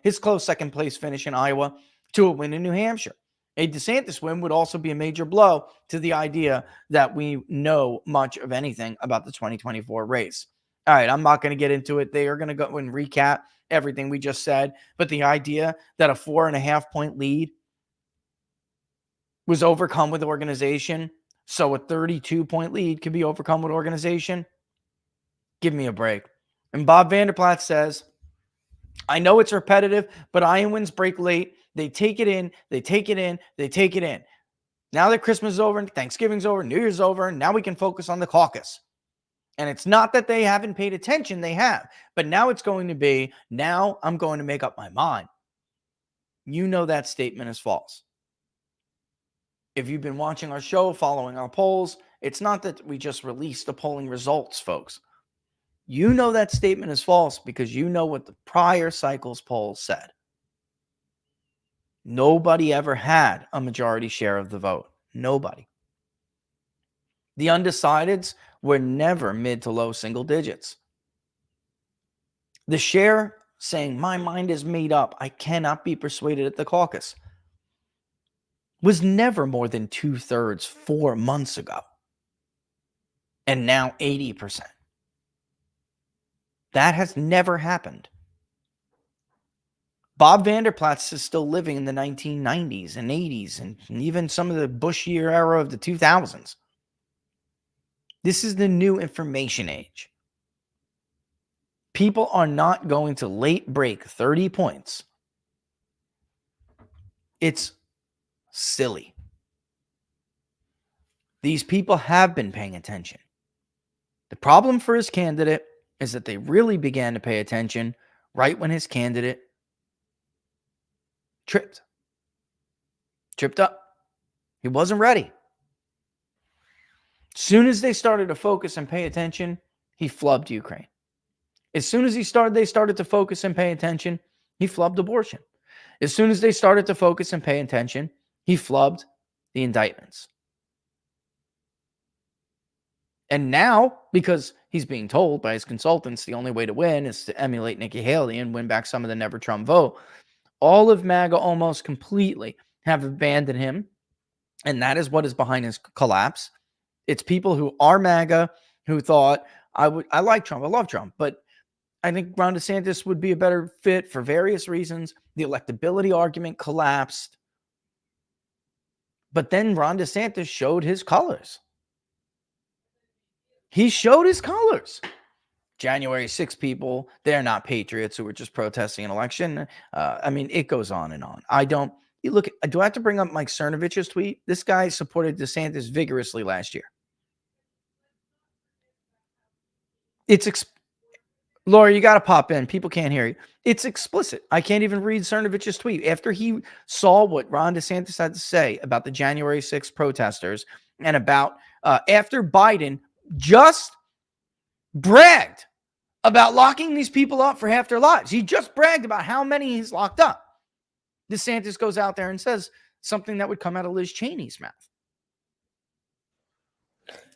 his close second-place finish in Iowa to a win in New Hampshire. A DeSantis win would also be a major blow to the idea that we know much of anything about the 2024 race. All right, I'm not going to get into it. They are going to go and recap everything we just said. But the idea that a 4.5-point lead was overcome with organization, so a 32-point lead can be overcome with organization, give me a break. And Bob Vanderplaat says, I know it's repetitive, but Iowans break late. They take it in, they take it in, they take it in. Now that Christmas is over, and Thanksgiving's over, New Year's over, and now we can focus on the caucus. And it's not that they haven't paid attention, they have. But now it's going to be, now I'm going to make up my mind. You know that statement is false. If you've been watching our show, following our polls, it's not that we just released the polling results, folks. You know that statement is false because you know what the prior cycle's polls said. Nobody ever had a majority share of the vote. Nobody. The undecideds were never mid to low single digits. The share saying, my mind is made up, I cannot be persuaded at the caucus, was never more than 2/3 4 months ago. And now 80%. That has never happened. Bob Vanderplaat is still living in the 1990s and 80s and even some of the Bush year era of the 2000s. This is the new information age. People are not going to late break 30 points. It's silly. These people have been paying attention. The problem for his candidate is that they really began to pay attention right when his candidate tripped up. He wasn't ready. As soon as they started to focus and pay attention, he flubbed Ukraine. As soon as they started to focus and pay attention, he flubbed abortion. As soon as they started to focus and pay attention, he flubbed the indictments. And now, because he's being told by his consultants the only way to win is to emulate Nikki Haley and win back some of the Never Trump vote, all of MAGA almost completely have abandoned him. And that is what is behind his collapse. It's people who are MAGA who thought, I like Trump, I love Trump, but I think Ron DeSantis would be a better fit for various reasons. The electability argument collapsed. But then Ron DeSantis showed his colors. He showed his colors. January 6 people, they're not patriots who were just protesting an election. I mean, it goes on and on. You look, do I have to bring up Mike Cernovich's tweet? This guy supported DeSantis vigorously last year. Laura, you got to pop in. People can't hear you. It's explicit. I can't even read Cernovich's tweet. After he saw what Ron DeSantis had to say about the January 6th protesters and about after Biden just bragged about locking these people up for half their lives. He just bragged about how many he's locked up. DeSantis goes out there and says something that would come out of Liz Cheney's mouth.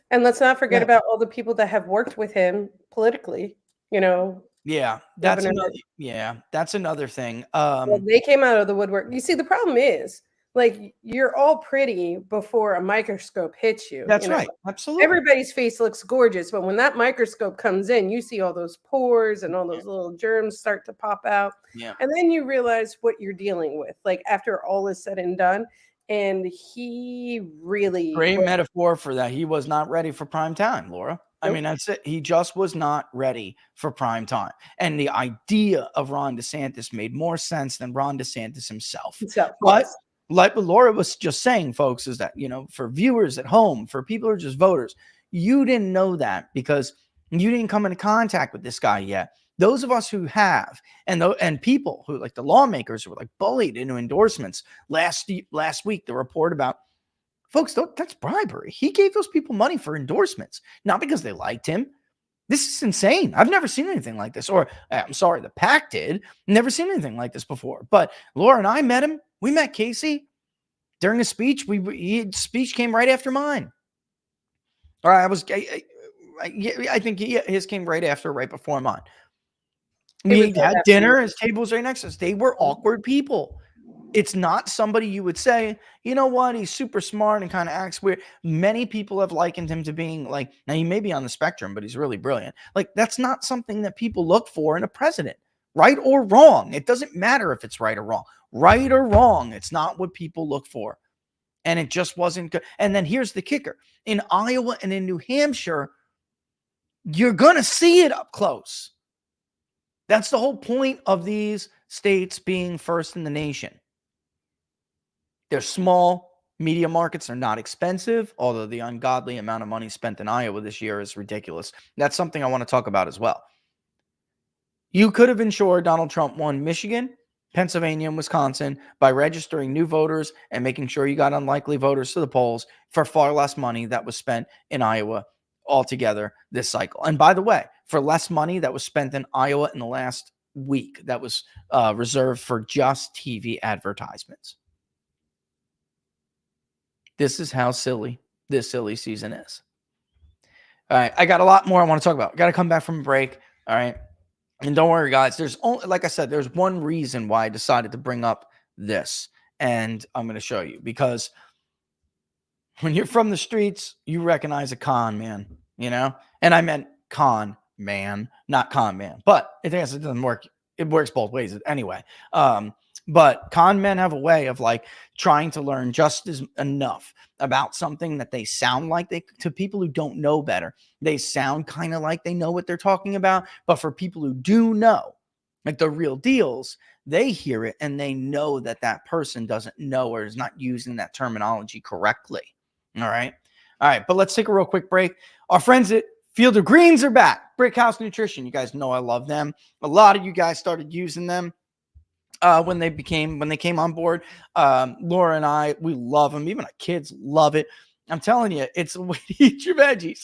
And let's not forget about all the people that have worked with him politically, Yeah, that's another thing. Well, they came out of the woodwork. You see, the problem is, like, you're all pretty before a microscope hits you. That's right. Absolutely. Everybody's face looks gorgeous, but when that microscope comes in, you see all those pores and all those little germs start to pop out. Yeah. And then you realize what you're dealing with, like, after all is said and done. And he really great metaphor for that. He was not ready for prime time, Laura. I mean, that's it. He just was not ready for prime time. And the idea of Ron DeSantis made more sense than Ron DeSantis himself. But like what Laura was just saying, folks, is that, for viewers at home, for people who are just voters, you didn't know that because you didn't come into contact with this guy yet. Those of us who have, and people who, like the lawmakers who were like bullied into endorsements last week, the report about, folks, that's bribery. He gave those people money for endorsements, not because they liked him. This is insane. I've never seen anything like this. Or, I'm sorry, the PAC did. Never seen anything like this before. But Laura and I met him. We met Casey during a speech. His speech came right after mine. All right, I think his came right before mine. We had dinner. His table was right next to us. They were awkward people. It's not somebody you would say, you know what, he's super smart and kind of acts weird. Many people have likened him to being like, now he may be on the spectrum, but he's really brilliant. Like, that's not something that people look for in a president, right or wrong. It doesn't matter if it's right or wrong. Right or wrong, it's not what people look for. And it just wasn't good. And then here's the kicker. In Iowa and in New Hampshire, you're going to see it up close. That's the whole point of these states being first in the nation. They're small media markets. They're not expensive, although the ungodly amount of money spent in Iowa this year is ridiculous. That's something I want to talk about as well. You could have ensured Donald Trump won Michigan, Pennsylvania, and Wisconsin by registering new voters and making sure you got unlikely voters to the polls for far less money that was spent in Iowa altogether this cycle. And by the way, for less money that was spent in Iowa in the last week, that was reserved for just TV advertisements. This is how silly this silly season is. All right, I got a lot more I want to talk about. Got to come back from a break. All right. And don't worry, guys. There's only, like I said, there's one reason why I decided to bring up this. And I'm going to show you, because when you're from the streets, you recognize a con man, and I meant con man, not con man, but I guess it doesn't work. It works both ways anyway. But con men have a way of like trying to learn just as enough about something that they sound like to people who don't know better. They sound kind of like they know what they're talking about. But for people who do know, like the real deals, they hear it and they know that that person doesn't know or is not using that terminology correctly. All right. But let's take a real quick break. Our friends at Field of Greens are back. Brickhouse Nutrition. You guys know I love them. A lot of you guys started using them when they came on board. Laura and I, we love them. Even our kids love it. I'm telling you, it's a way to eat your veggies.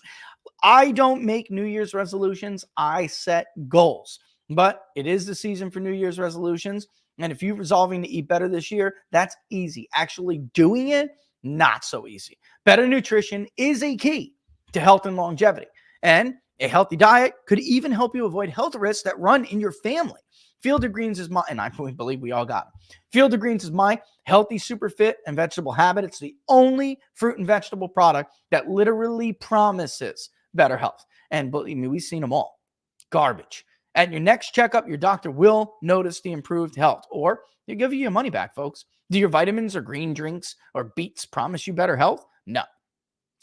I don't make New Year's resolutions. I set goals. But it is the season for New Year's resolutions. And if you're resolving to eat better this year, that's easy. Actually doing it, not so easy. Better nutrition is a key to health and longevity. And a healthy diet could even help you avoid health risks that run in your family. Field of Greens is my, and I believe we all got them. Field of Greens is my healthy, super fit, and vegetable habit. It's the only fruit and vegetable product that literally promises better health. And believe me, we've seen them all. Garbage. At your next checkup, your doctor will notice the improved health, or they'll give you your money back, folks. Do your vitamins or green drinks or beets promise you better health? No.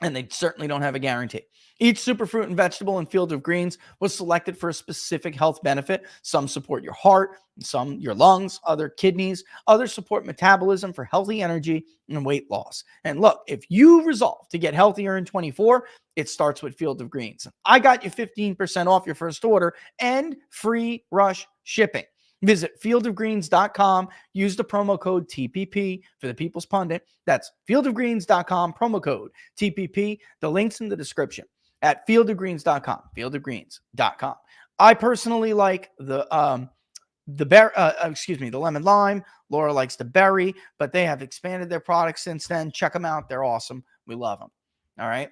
And they certainly don't have a guarantee. Each superfruit and vegetable in Field of Greens was selected for a specific health benefit. Some support your heart, some your lungs, other kidneys, others support metabolism for healthy energy and weight loss. And look, if you resolve to get healthier in 24, it starts with Field of Greens. I got you 15% off your first order and free rush shipping. Visit fieldofgreens.com. Use the promo code TPP for the People's Pundit. That's fieldofgreens.com, promo code TPP. The link's in the description at fieldofgreens.com, fieldofgreens.com. I personally like the lemon lime. Laura likes the berry, but they have expanded their products since then. Check them out. They're awesome. We love them. All right.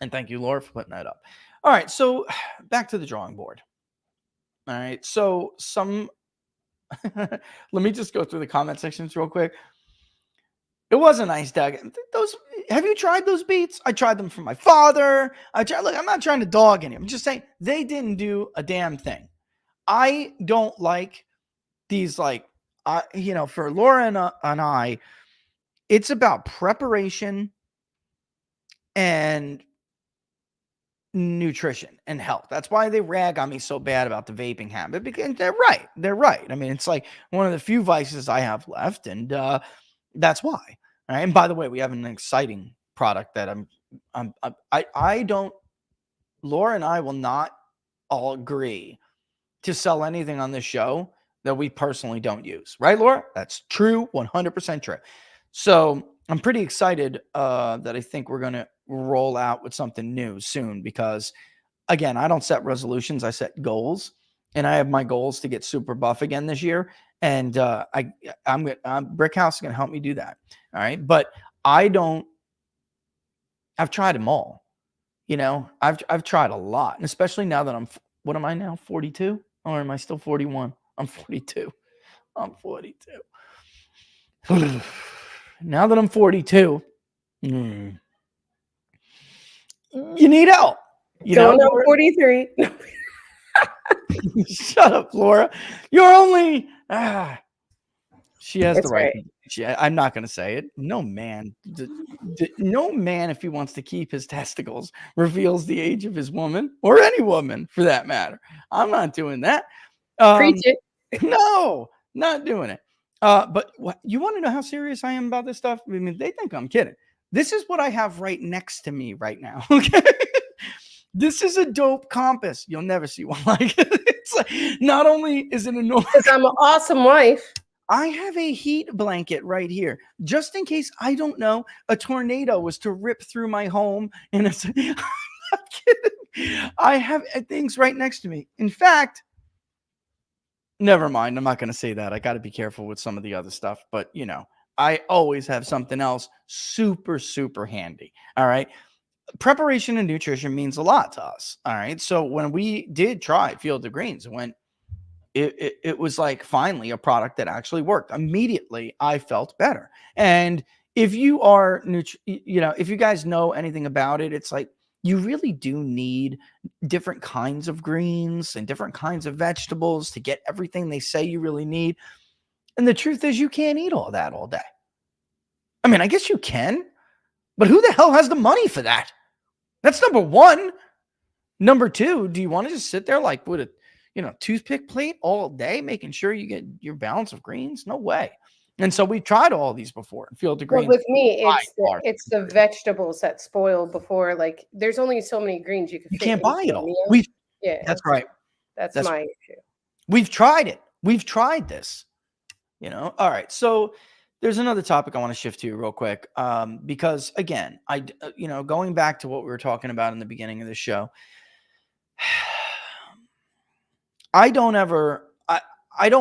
And thank you, Laura, for putting that up. All right. So back to the drawing board. All right. So let me just go through the comment sections real quick. It was a nice Doug. Have you tried those beets? I tried them for my father. Look, I'm not trying to dog any. I'm just saying they didn't do a damn thing. I don't like these, for Laura and I, it's about preparation and nutrition and health. That's why they rag on me so bad about the vaping habit, because they're right. They're right. I mean, it's like one of the few vices I have left, and that's why. All right? And by the way, we have an exciting product that Laura and I will not all agree to sell anything on this show that we personally don't use. Right, Laura? That's true. 100% true. So I'm pretty excited that I think we're going to roll out with something new soon, because again, I don't set resolutions. I set goals, and I have my goals to get super buff again this year. And Brickhouse is going to help me do that. All right. But I've tried them all, I've tried a lot. And especially now that what am I now? 42? Or am I still 41? I'm 42. Now that I'm 42, you need help. Going on 43. Shut up, Laura. You're only. She has That's the right. right. I'm not going to say it. No man, no man, if he wants to keep his testicles, reveals the age of his woman, or any woman for that matter. I'm not doing that. Preach it. No, not doing it. But you want to know how serious I am about this stuff? I mean, they think I'm kidding. This is what I have right next to me right now. Okay. This is a dope compass. You'll never see one like it. It's like, not only is it enormous, Because I'm an awesome wife. I have a heat blanket right here, just in case, I don't know, a tornado was to rip through my home. And I'm not kidding. I have things right next to me. In fact, never mind. I'm not going to say that. I got to be careful with some of the other stuff. But, I always have something else super, super handy. All right. Preparation and nutrition means a lot to us. All right. So when we did try Field of Greens, it was like finally a product that actually worked. Immediately, I felt better. And if you are, if you guys know anything about it, it's like you really do need different kinds of greens and different kinds of vegetables to get everything they say you really need. And the truth is, you can't eat all that all day. I mean, I guess you can, but who the hell has the money for that? That's number one. Number two, do you want to just sit there like with a toothpick plate all day, making sure you get your balance of greens? No way. And so we tried all these before. Field of Greens. Well, with me, it's the vegetables that spoil before. Like, there's only so many greens you can. You can't buy it all. That's right. That's my issue. We've tried it. We've tried this. All right. So there's another topic I want to shift to real quick, because again, going back to what we were talking about in the beginning of the show, I don't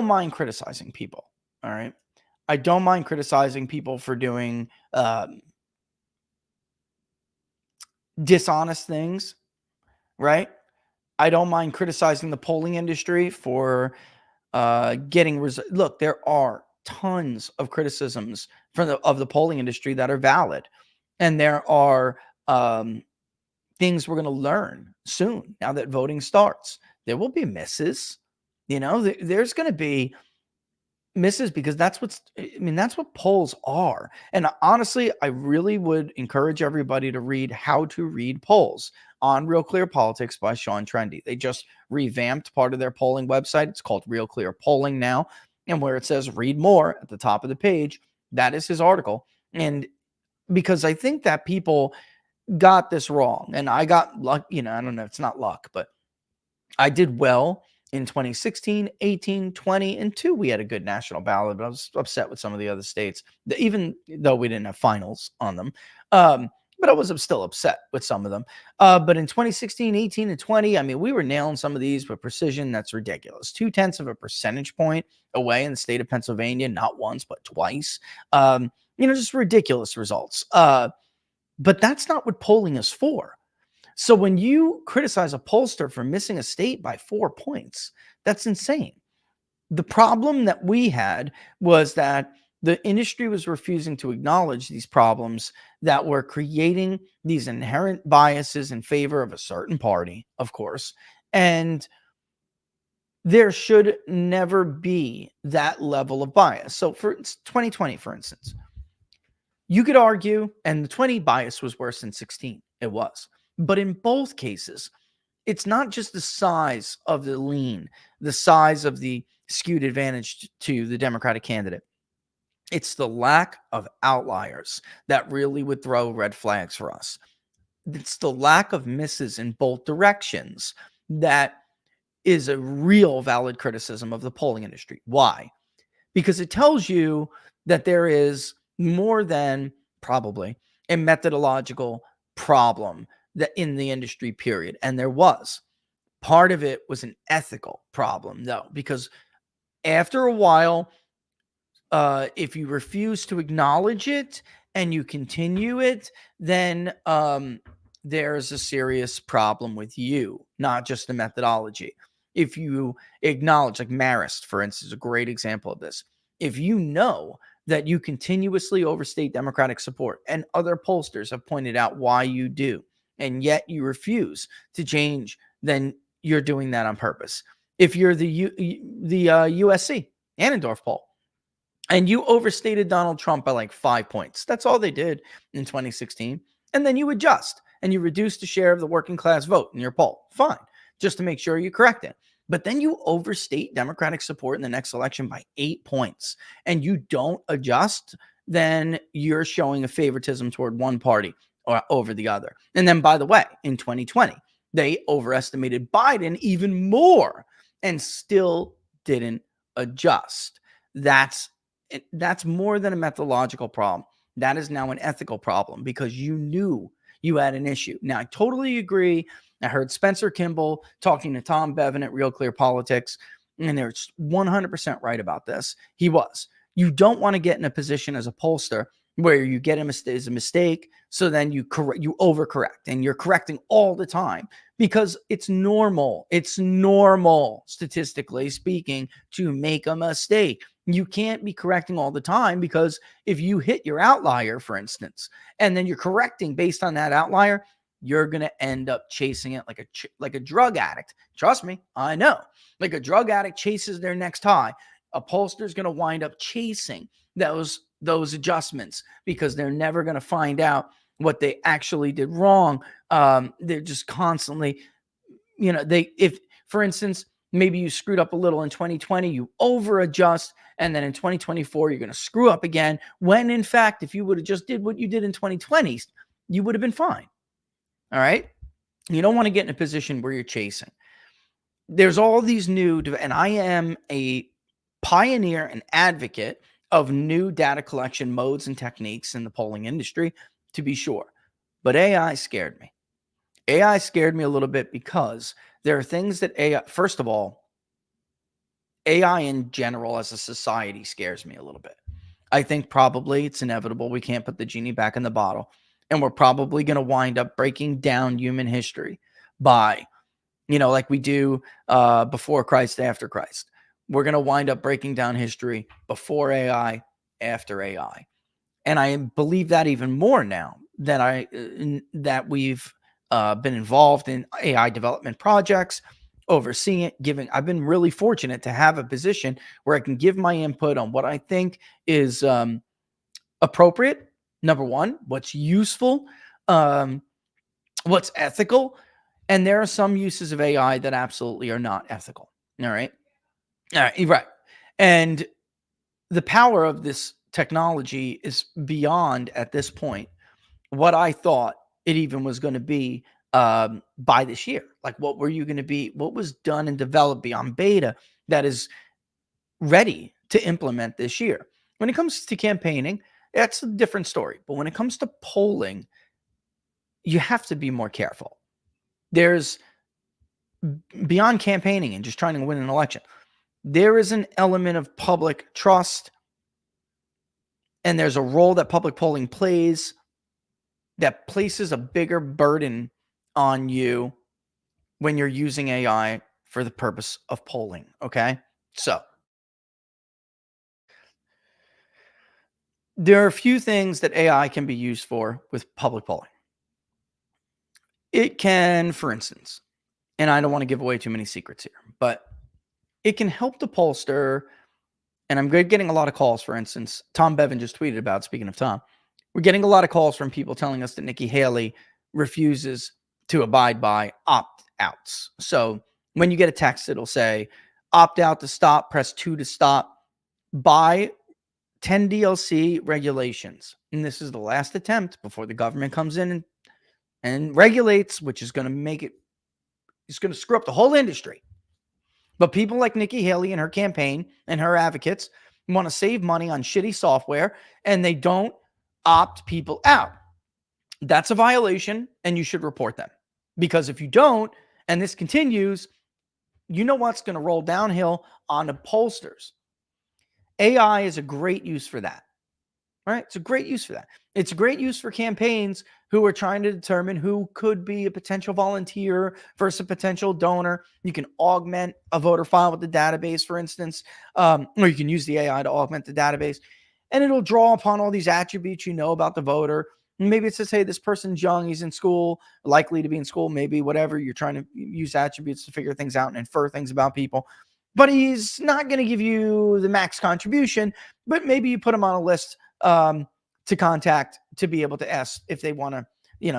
mind criticizing people. All right. I don't mind criticizing people for doing, dishonest things, right? I don't mind criticizing the polling industry for getting look, there are tons of criticisms of the polling industry that are valid, and there are things we're going to learn soon. Now that voting starts, there will be misses. There's going to be misses because that's what polls are. And honestly, I really would encourage everybody to read How to Read Polls on Real Clear Politics by Sean Trendy. They just revamped part of their polling website. It's called Real Clear Polling now. And where it says read more at the top of the page, that is his article. And because I think that people got this wrong, and I got luck, I don't know, it's not luck, but I did well in 2016, 18, 20, and 2. We had a good national ballot, but I was upset with some of the other states, even though we didn't have finals on them. But I was still upset with some of them. But in 2016, 18, and 20, we were nailing some of these with precision. That's ridiculous. 0.2 of a percentage point away in the state of Pennsylvania, not once, but twice. Just ridiculous results. But that's not what polling is for. So when you criticize a pollster for missing a state by 4 points, that's insane. The problem that we had was that the industry was refusing to acknowledge these problems that were creating these inherent biases in favor of a certain party, of course. And there should never be that level of bias. So for 2020, for instance, you could argue, and the 20 bias was worse than 16. It was. But in both cases, it's not just the size of the lean, the size of the skewed advantage to the Democratic candidate. It's the lack of outliers that really would throw red flags for us. It's the lack of misses in both directions that is a real valid criticism of the polling industry. Why? Because it tells you that there is more than probably a methodological problem that in the industry, period. And there was. Part of it was an ethical problem, though, because after a while, if you refuse to acknowledge it and you continue it, then there's a serious problem with you, not just the methodology. If you acknowledge, like Marist, for instance, is a great example of this. If you know that you continuously overstate Democratic support, and other pollsters have pointed out why you do, and yet you refuse to change, then you're doing that on purpose. If you're the USC Annendorf poll, and you overstated Donald Trump by like 5 points, that's all they did in 2016, and then you adjust, and you reduce the share of the working class vote in your poll, fine, just to make sure you correct it. But then you overstate Democratic support in the next election by 8 points, and you don't adjust, then you're showing a favoritism toward one party or over the other. And then, by the way, in 2020, they overestimated Biden even more and still didn't adjust. That's more than a methodological problem. That is now an ethical problem because you knew you had an issue. Now, I totally agree. I heard Spencer Kimball talking to Tom Bevan at Real Clear Politics, and they're 100% right about this. He was. You don't want to get in a position as a pollster where you get a mistake, so then you overcorrect, and you're correcting all the time because it's normal. It's normal, statistically speaking, to make a mistake. You can't be correcting all the time because if you hit your outlier, for instance, and then you're correcting based on that outlier, you're going to end up chasing it like a drug addict. Trust me, I know. Like a drug addict chases their next high. A pollster is going to wind up chasing those adjustments because they're never going to find out what they actually did wrong. They're just constantly, if, for instance, maybe you screwed up a little in 2020, you over adjust, and then in 2024, you're going to screw up again. When in fact, if you would have just did what you did in 2020, you would have been fine. All right. You don't want to get in a position where you're chasing. There's all these new, and I am a pioneer and advocate of new data collection modes and techniques in the polling industry, to be sure. But AI scared me. AI scared me a little bit because there are things that AI, first of all, AI in general as a society scares me a little bit. I think probably it's inevitable. We can't put the genie back in the bottle. And we're probably going to wind up breaking down human history by, like we do before Christ, after Christ. We're going to wind up breaking down history before AI, after AI. And I believe that even more now that we've been involved in AI development projects, overseeing it, I've been really fortunate to have a position where I can give my input on what I think is appropriate. Number one, what's useful, what's ethical. And there are some uses of AI that absolutely are not ethical. All right. Right. And the power of this technology is beyond, at this point, what I thought it even was going to be by this year. Like, what were you going to be? What was done and developed beyond beta that is ready to implement this year? When it comes to campaigning, that's a different story. But when it comes to polling, you have to be more careful. There's, beyond campaigning and just trying to win an election, there is an element of public trust, and there's a role that public polling plays that places a bigger burden on you when you're using AI for the purpose of polling. Okay. So there are a few things that AI can be used for with public polling. It can, for instance, and I don't want to give away too many secrets here, but it can help the pollster. And I'm getting a lot of calls, for instance, Tom Bevan just tweeted about, speaking of Tom, we're getting a lot of calls from people telling us that Nikki Haley refuses to abide by opt-outs. So when you get a text, it'll say, opt out to stop, press 2 to stop, by 10 DLC regulations. And this is the last attempt before the government comes in and regulates, which is going to make it, it's going to screw up the whole industry. But people like Nikki Haley and her campaign and her advocates want to save money on shitty software, and they don't opt people out. That's a violation, and you should report them. Because if you don't, and this continues, you know what's going to roll downhill on the pollsters. AI is a great use for that. Right? It's a great use for that. It's a great use for campaigns who are trying to determine who could be a potential volunteer versus a potential donor. You can augment a voter file with the database, for instance, or you can use the AI to augment the database, and it'll draw upon all these attributes about the voter. Maybe it says, hey, this person's young, he's in school, likely to be in school, maybe whatever. You're trying to use attributes to figure things out and infer things about people. But he's not going to give you the max contribution, but maybe you put him on a list to contact to be able to ask if they want to,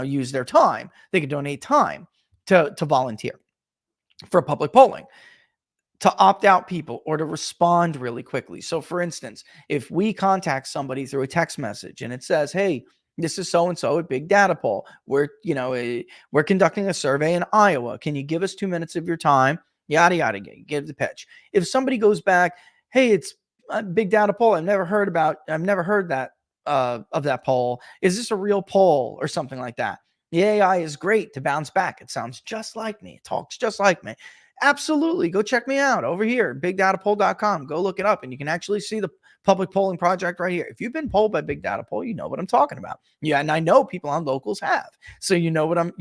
use their time. They could donate time to volunteer for public polling, to opt out people, or to respond really quickly. So for instance, if we contact somebody through a text message and it says, hey, this is so-and-so at Big Data Poll. We're conducting a survey in Iowa. Can you give us 2 minutes of your time? Yada, yada, give the pitch. If somebody goes back, hey, it's Big Data Poll, I've never heard that of that poll. Is this a real poll or something like that? The AI is great to bounce back. It sounds just like me. It talks just like me. Absolutely. Go check me out over here, bigdatapoll.com. Go look it up, and you can actually see the public polling project right here. If you've been polled by Big Data Poll, you know what I'm talking about. Yeah, and I know people on locals have. So you know what I'm,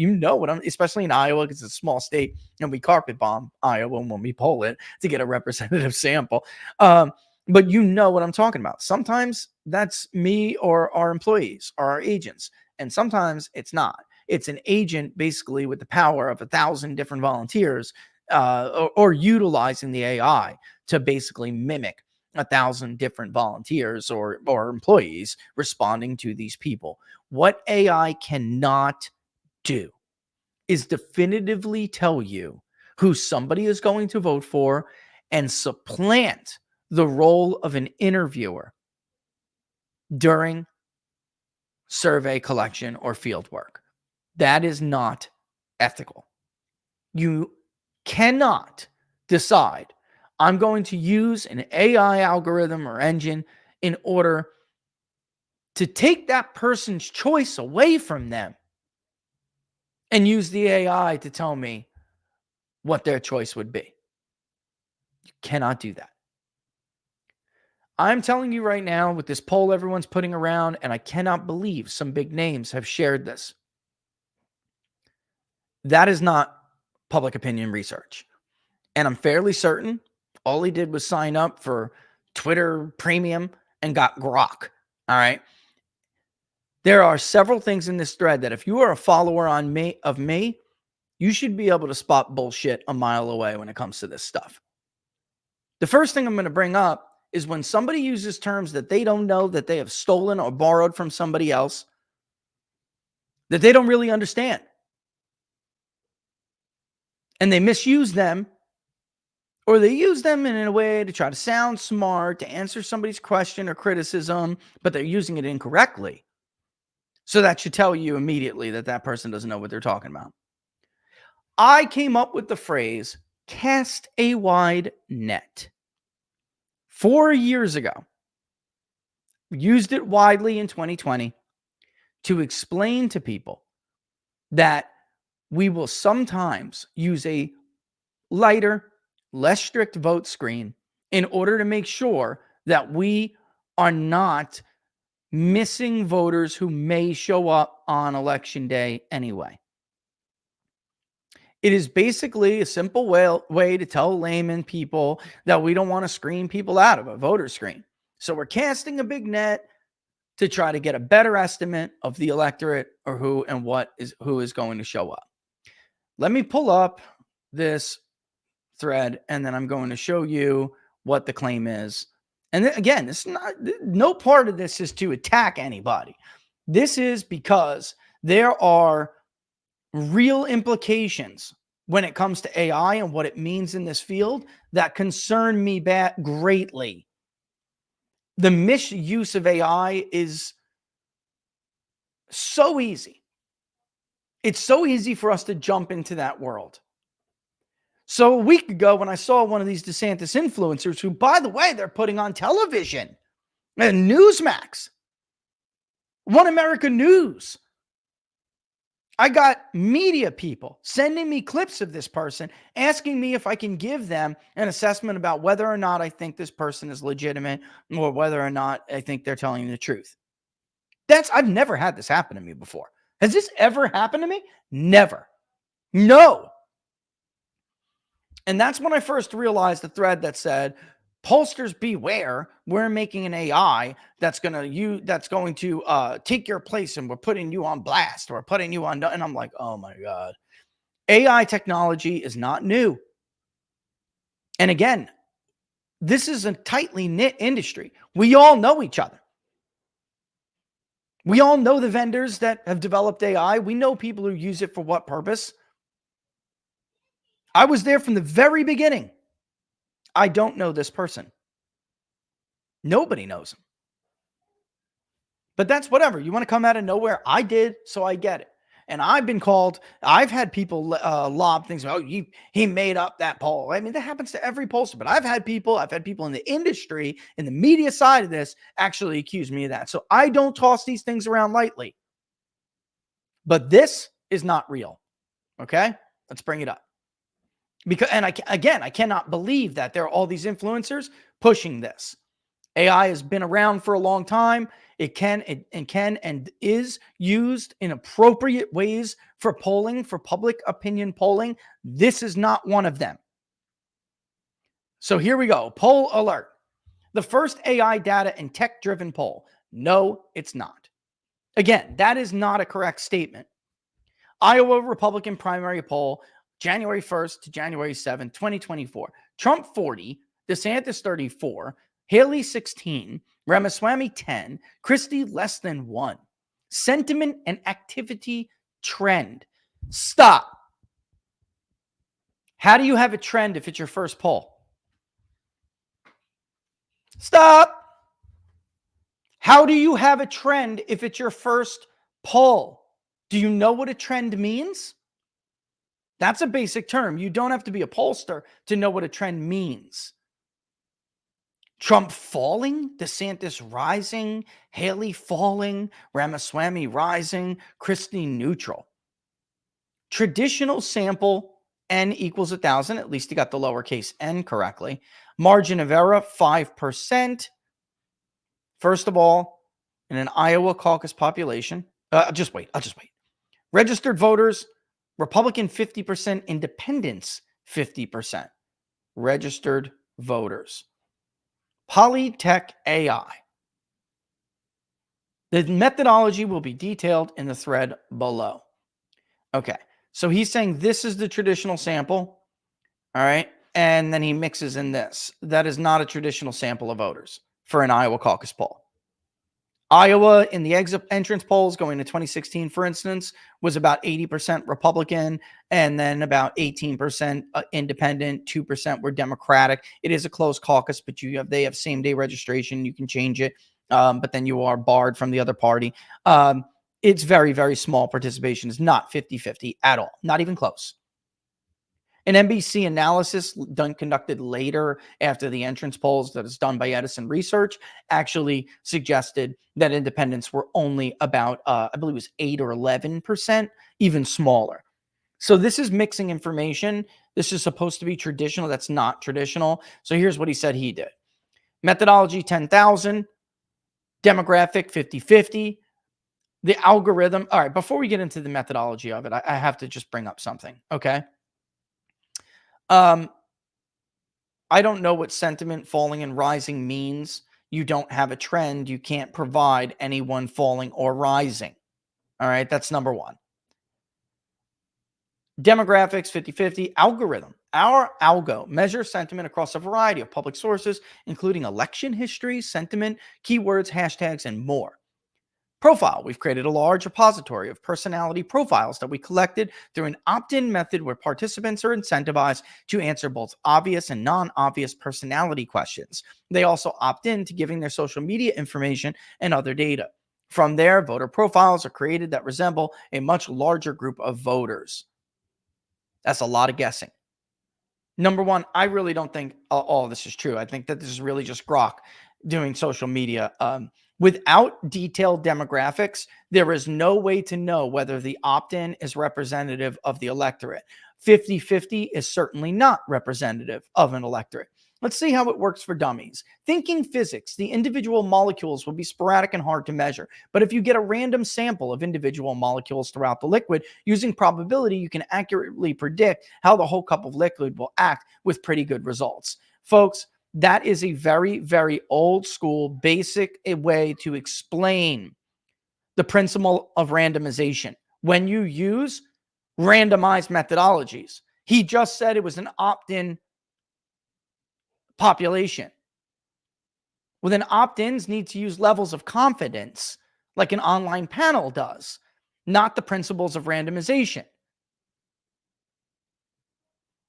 especially in Iowa, because it's a small state, and we carpet bomb Iowa when we poll it to get a representative sample. But you know what I'm talking about. Sometimes that's me or our employees or our agents, and sometimes it's not. It's an agent basically with the power of 1,000 different volunteers, or utilizing the AI to basically mimic 1,000 different volunteers or employees responding to these people. What AI cannot do is definitively tell you who somebody is going to vote for and supplant the role of an interviewer during survey collection or field work. That is not ethical. You cannot decide, I'm going to use an AI algorithm or engine in order to take that person's choice away from them and use the AI to tell me what their choice would be. You cannot do that. I'm telling you right now with this poll everyone's putting around, and I cannot believe some big names have shared this. That is not public opinion research. And I'm fairly certain all he did was sign up for Twitter Premium and got grok. All right. There are several things in this thread that if you are a follower of me, you should be able to spot bullshit a mile away when it comes to this stuff. The first thing I'm going to bring up is when somebody uses terms that they don't know that they have stolen or borrowed from somebody else that they don't really understand. And they misuse them, or they use them in a way to try to sound smart, to answer somebody's question or criticism, but they're using it incorrectly. So that should tell you immediately that that person doesn't know what they're talking about. I came up with the phrase, cast a wide net. 4 years ago, used it widely in 2020 to explain to people that we will sometimes use a lighter, less strict vote screen in order to make sure that we are not missing voters who may show up on election day anyway. It is basically a simple way to tell layman people that we don't want to screen people out of a voter screen. So we're casting a big net to try to get a better estimate of the electorate or who is going to show up. Let me pull up this thread and then I'm going to show you what the claim is. And again, this is no part of this is to attack anybody. This is because there are real implications when it comes to AI and what it means in this field that concern me greatly. The misuse of AI is so easy. It's so easy for us to jump into that world. So a week ago, when I saw one of these DeSantis influencers, who, by the way, they're putting on television and Newsmax, One America News, I got media people sending me clips of this person, asking me if I can give them an assessment about whether or not I think this person is legitimate or whether or not I think they're telling the truth. I've never had this happen to me before. Has this ever happened to me? Never. No. And that's when I first realized the thread that said, pollsters beware, we're making an AI that's going to take your place and we're putting you on blast or putting you on. And I'm like, oh my God. AI technology is not new. And again, this is a tightly knit industry. We all know each other. We all know the vendors that have developed AI. We know people who use it for what purpose. I was there from the very beginning. I don't know this person. Nobody knows him. But that's whatever. You want to come out of nowhere? I did, so I get it. And I've been called, I've had people lob things. Oh, he made up that poll. I mean, that happens to every pollster. But I've had people in the industry, in the media side of this, actually accuse me of that. So I don't toss these things around lightly. But this is not real. Okay? Let's bring it up. I cannot believe that there are all these influencers pushing this. AI has been around for a long time. It can and is used in appropriate ways for polling, for public opinion polling. This is not one of them. So here we go. Poll alert. The first AI data and tech-driven poll. No, it's not. Again, that is not a correct statement. Iowa Republican primary poll, January 1st to January 7th, 2024. Trump 40, DeSantis 34, Haley 16, Ramaswamy 10, Christie less than 1. Sentiment and activity trend. Stop. How do you have a trend if it's your first poll? Stop. How do you have a trend if it's your first poll? Do you know what a trend means? That's a basic term. You don't have to be a pollster to know what a trend means. Trump falling, DeSantis rising, Haley falling, Ramaswamy rising, Christie neutral. Traditional sample N equals 1,000. At least you got the lowercase n correctly. Margin of error, 5%. First of all, in an Iowa caucus population, I'll just wait. Registered voters, Republican 50%, independents 50%. Registered voters. Polytech AI. The methodology will be detailed in the thread below. Okay, so he's saying this is the traditional sample, all right, and then he mixes in this. That is not a traditional sample of voters for an Iowa caucus poll. Iowa in the entrance polls going to 2016, for instance, was about 80% Republican and then about 18% independent, 2% were Democratic. It is a closed caucus, but they have same-day registration. You can change it, but then you are barred from the other party. It's very, very small participation. It's not 50-50 at all, not even close. An NBC analysis conducted later after the entrance polls that is done by Edison Research actually suggested that independents were only about, I believe it was 8 or 11%, even smaller. So this is mixing information. This is supposed to be traditional. That's not traditional. So here's what he said he did. Methodology 10,000, demographic 50-50. The algorithm. All right, before we get into the methodology of it, I have to just bring up something, okay? I don't know what sentiment falling and rising means. You don't have a trend. You can't provide anyone falling or rising. All right, that's number one. Demographics, 50-50. Algorithm. Our algo measures sentiment across a variety of public sources, including election history, sentiment, keywords, hashtags, and more. Profile. We've created a large repository of personality profiles that we collected through an opt-in method where participants are incentivized to answer both obvious and non-obvious personality questions. They also opt in to giving their social media information and other data. From there, voter profiles are created that resemble a much larger group of voters. That's a lot of guessing. Number one, I really don't think all of this is true. I think that this is really just Grok doing social media. Without detailed demographics, there is no way to know whether the opt-in is representative of the electorate. 50-50 is certainly not representative of an electorate. Let's see how it works for dummies. Thinking physics, the individual molecules will be sporadic and hard to measure. But if you get a random sample of individual molecules throughout the liquid, using probability, you can accurately predict how the whole cup of liquid will act with pretty good results. Folks, that is a very, very old school, basic way to explain the principle of randomization. When you use randomized methodologies, he just said it was an opt-in population. Well, then opt-ins need to use levels of confidence like an online panel does, not the principles of randomization.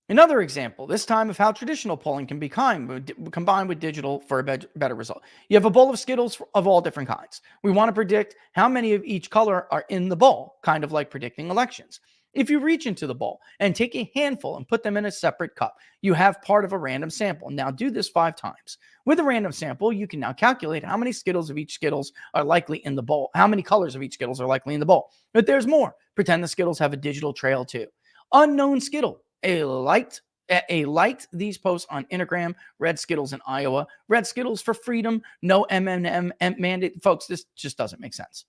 Another example, this time of how traditional polling can be combined with digital for a better result. You have a bowl of Skittles of all different kinds. We want to predict how many of each color are in the bowl, kind of like predicting elections. If you reach into the bowl and take a handful and put them in a separate cup, you have part of a random sample. Now do this 5 times. With a random sample, you can now calculate how many Skittles of each Skittles are likely in the bowl, how many colors of each Skittles are likely in the bowl. But there's more. Pretend the Skittles have a digital trail too. Unknown Skittle. A liked these posts on Instagram. Red Skittles in Iowa. Red Skittles for freedom. No M&M mandate. Folks, this just doesn't make sense.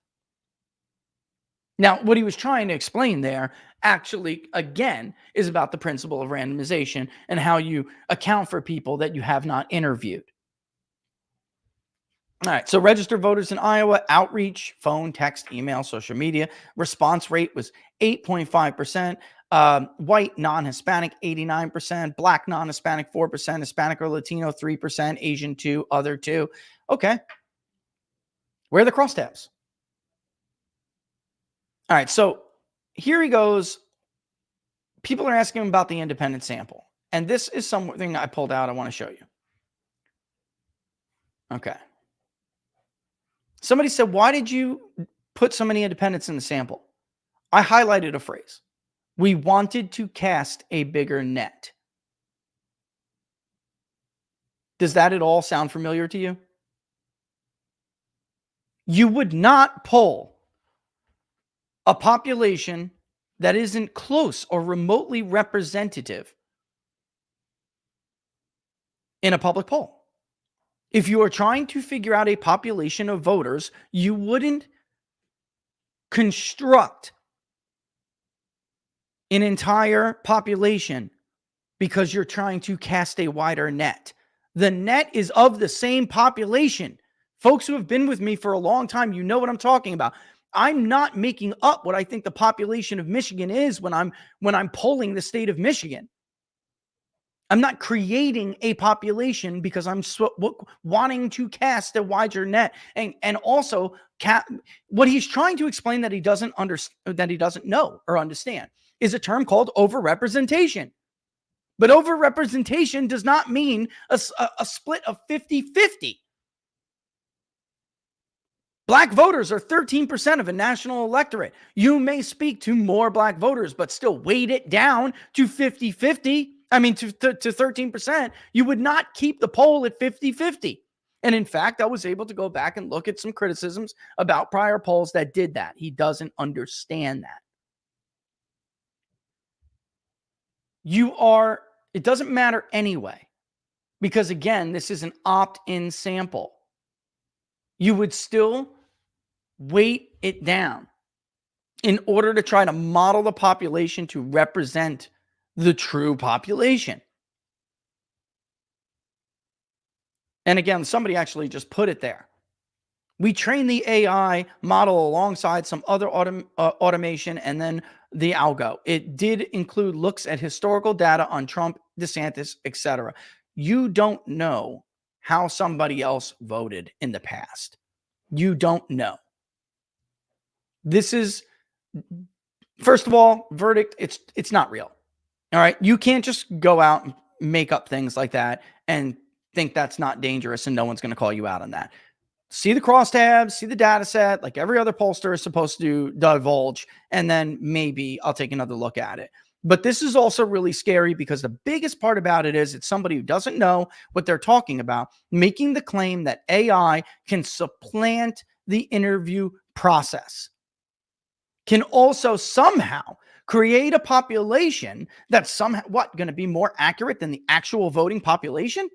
Now, what he was trying to explain there actually, again, is about the principle of randomization and how you account for people that you have not interviewed. All right, so registered voters in Iowa, outreach, phone, text, email, social media. Response rate was 8.5%. White, non-Hispanic, 89%. Black, non-Hispanic, 4%. Hispanic or Latino, 3%. Asian, 2%. Other, 2%. Okay. Where are the crosstabs? All right, so here he goes. People are asking him about the independent sample. And this is something I pulled out I want to show you. Okay. Somebody said, why did you put so many independents in the sample? I highlighted a phrase. We wanted to cast a bigger net. Does that at all sound familiar to you? You would not poll a population that isn't close or remotely representative in a public poll. If you are trying to figure out a population of voters, you wouldn't construct an entire population because you're trying to cast a wider net. The net is of the same population. Folks who have been with me for a long time, you know what I'm talking about. I'm not making up what I think the population of Michigan is when I'm polling the state of Michigan. I'm not creating a population because I'm wanting to cast a wider net. And also, what he's trying to explain that he doesn't know or understand is a term called overrepresentation. But overrepresentation does not mean a split of 50-50. Black voters are 13% of a national electorate. You may speak to more black voters, but still weight it down to 50-50. I mean, to 13%. You would not keep the poll at 50-50. And in fact, I was able to go back and look at some criticisms about prior polls that did that. He doesn't understand that. It doesn't matter anyway, because again, this is an opt-in sample. You would still weight it down in order to try to model the population to represent the true population. And again, somebody actually just put it there. We train the AI model alongside some other automation and then the algo. It did include looks at historical data on Trump, DeSantis, etc. You don't know how somebody else voted in the past. You don't know. This is, first of all, verdict, it's not real. All right. You can't just go out and make up things like that and think that's not dangerous and no one's going to call you out on that. See the crosstabs, see the data set, like every other pollster is supposed to divulge, and then maybe I'll take another look at it. But this is also really scary because the biggest part about it is it's somebody who doesn't know what they're talking about, making the claim that AI can supplant the interview process, can also somehow create a population that's somehow, going to be more accurate than the actual voting population?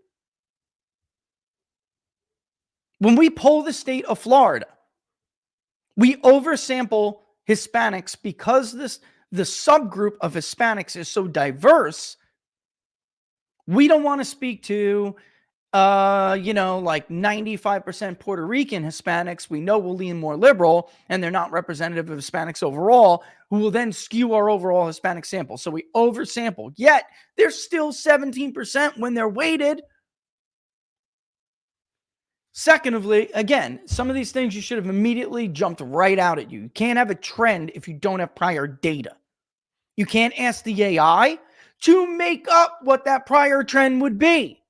When we poll the state of Florida, we oversample Hispanics because the subgroup of Hispanics is so diverse. We don't want to speak to, like 95% Puerto Rican Hispanics. We know will lean more liberal, and they're not representative of Hispanics overall, who will then skew our overall Hispanic sample. So we oversample. Yet they're still 17% when they're weighted. Secondly, again, some of these things you should have immediately jumped right out at you. You can't have a trend if you don't have prior data. You can't ask the AI to make up what that prior trend would be.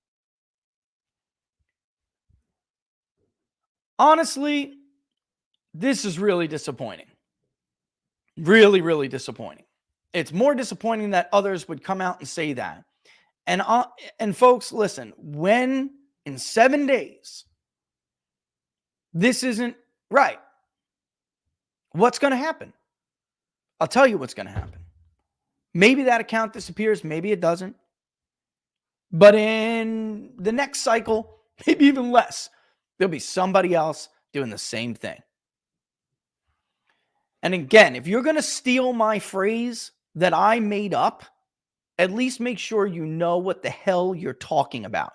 Honestly, this is really disappointing. Really, really disappointing. It's more disappointing that others would come out and say that. And folks, listen, when in 7 days, this isn't right, what's going to happen? I'll tell you what's going to happen. Maybe that account disappears. Maybe it doesn't. But in the next cycle, maybe even less, there'll be somebody else doing the same thing. And again, if you're going to steal my phrase that I made up, at least make sure you know what the hell you're talking about.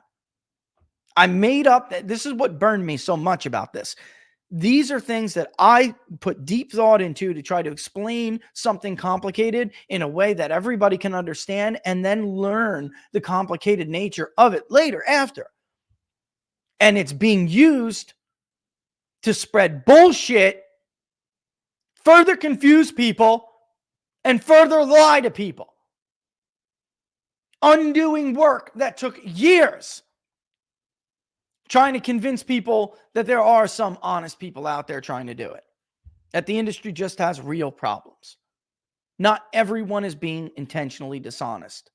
I made up that. This is what burned me so much about this. These are things that I put deep thought into to try to explain something complicated in a way that everybody can understand and then learn the complicated nature of it later after. And it's being used to spread bullshit, further confuse people, and further lie to people. Undoing work that took years, trying to convince people that there are some honest people out there trying to do it. That the industry just has real problems. Not everyone is being intentionally dishonest.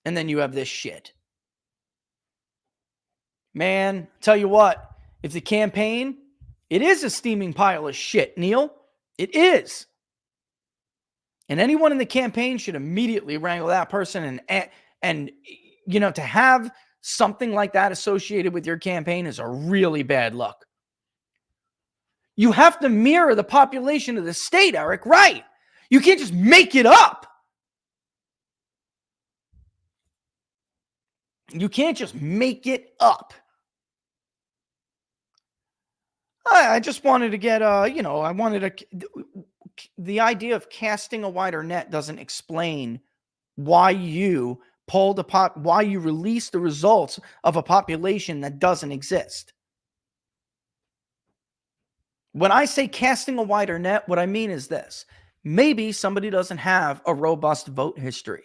And then you have this shit. Man, tell you what, if the campaign, it is a steaming pile of shit, Neil. It is. And anyone in the campaign should immediately wrangle that person and to have something like that associated with your campaign is a really bad look. You have to mirror the population of the state, Eric, right? You can't just make it up. You can't just make it up. I just wanted to get, the idea of casting a wider net doesn't explain why you why you release the results of a population that doesn't exist. When I say casting a wider net, what I mean is this. Maybe somebody doesn't have a robust vote history.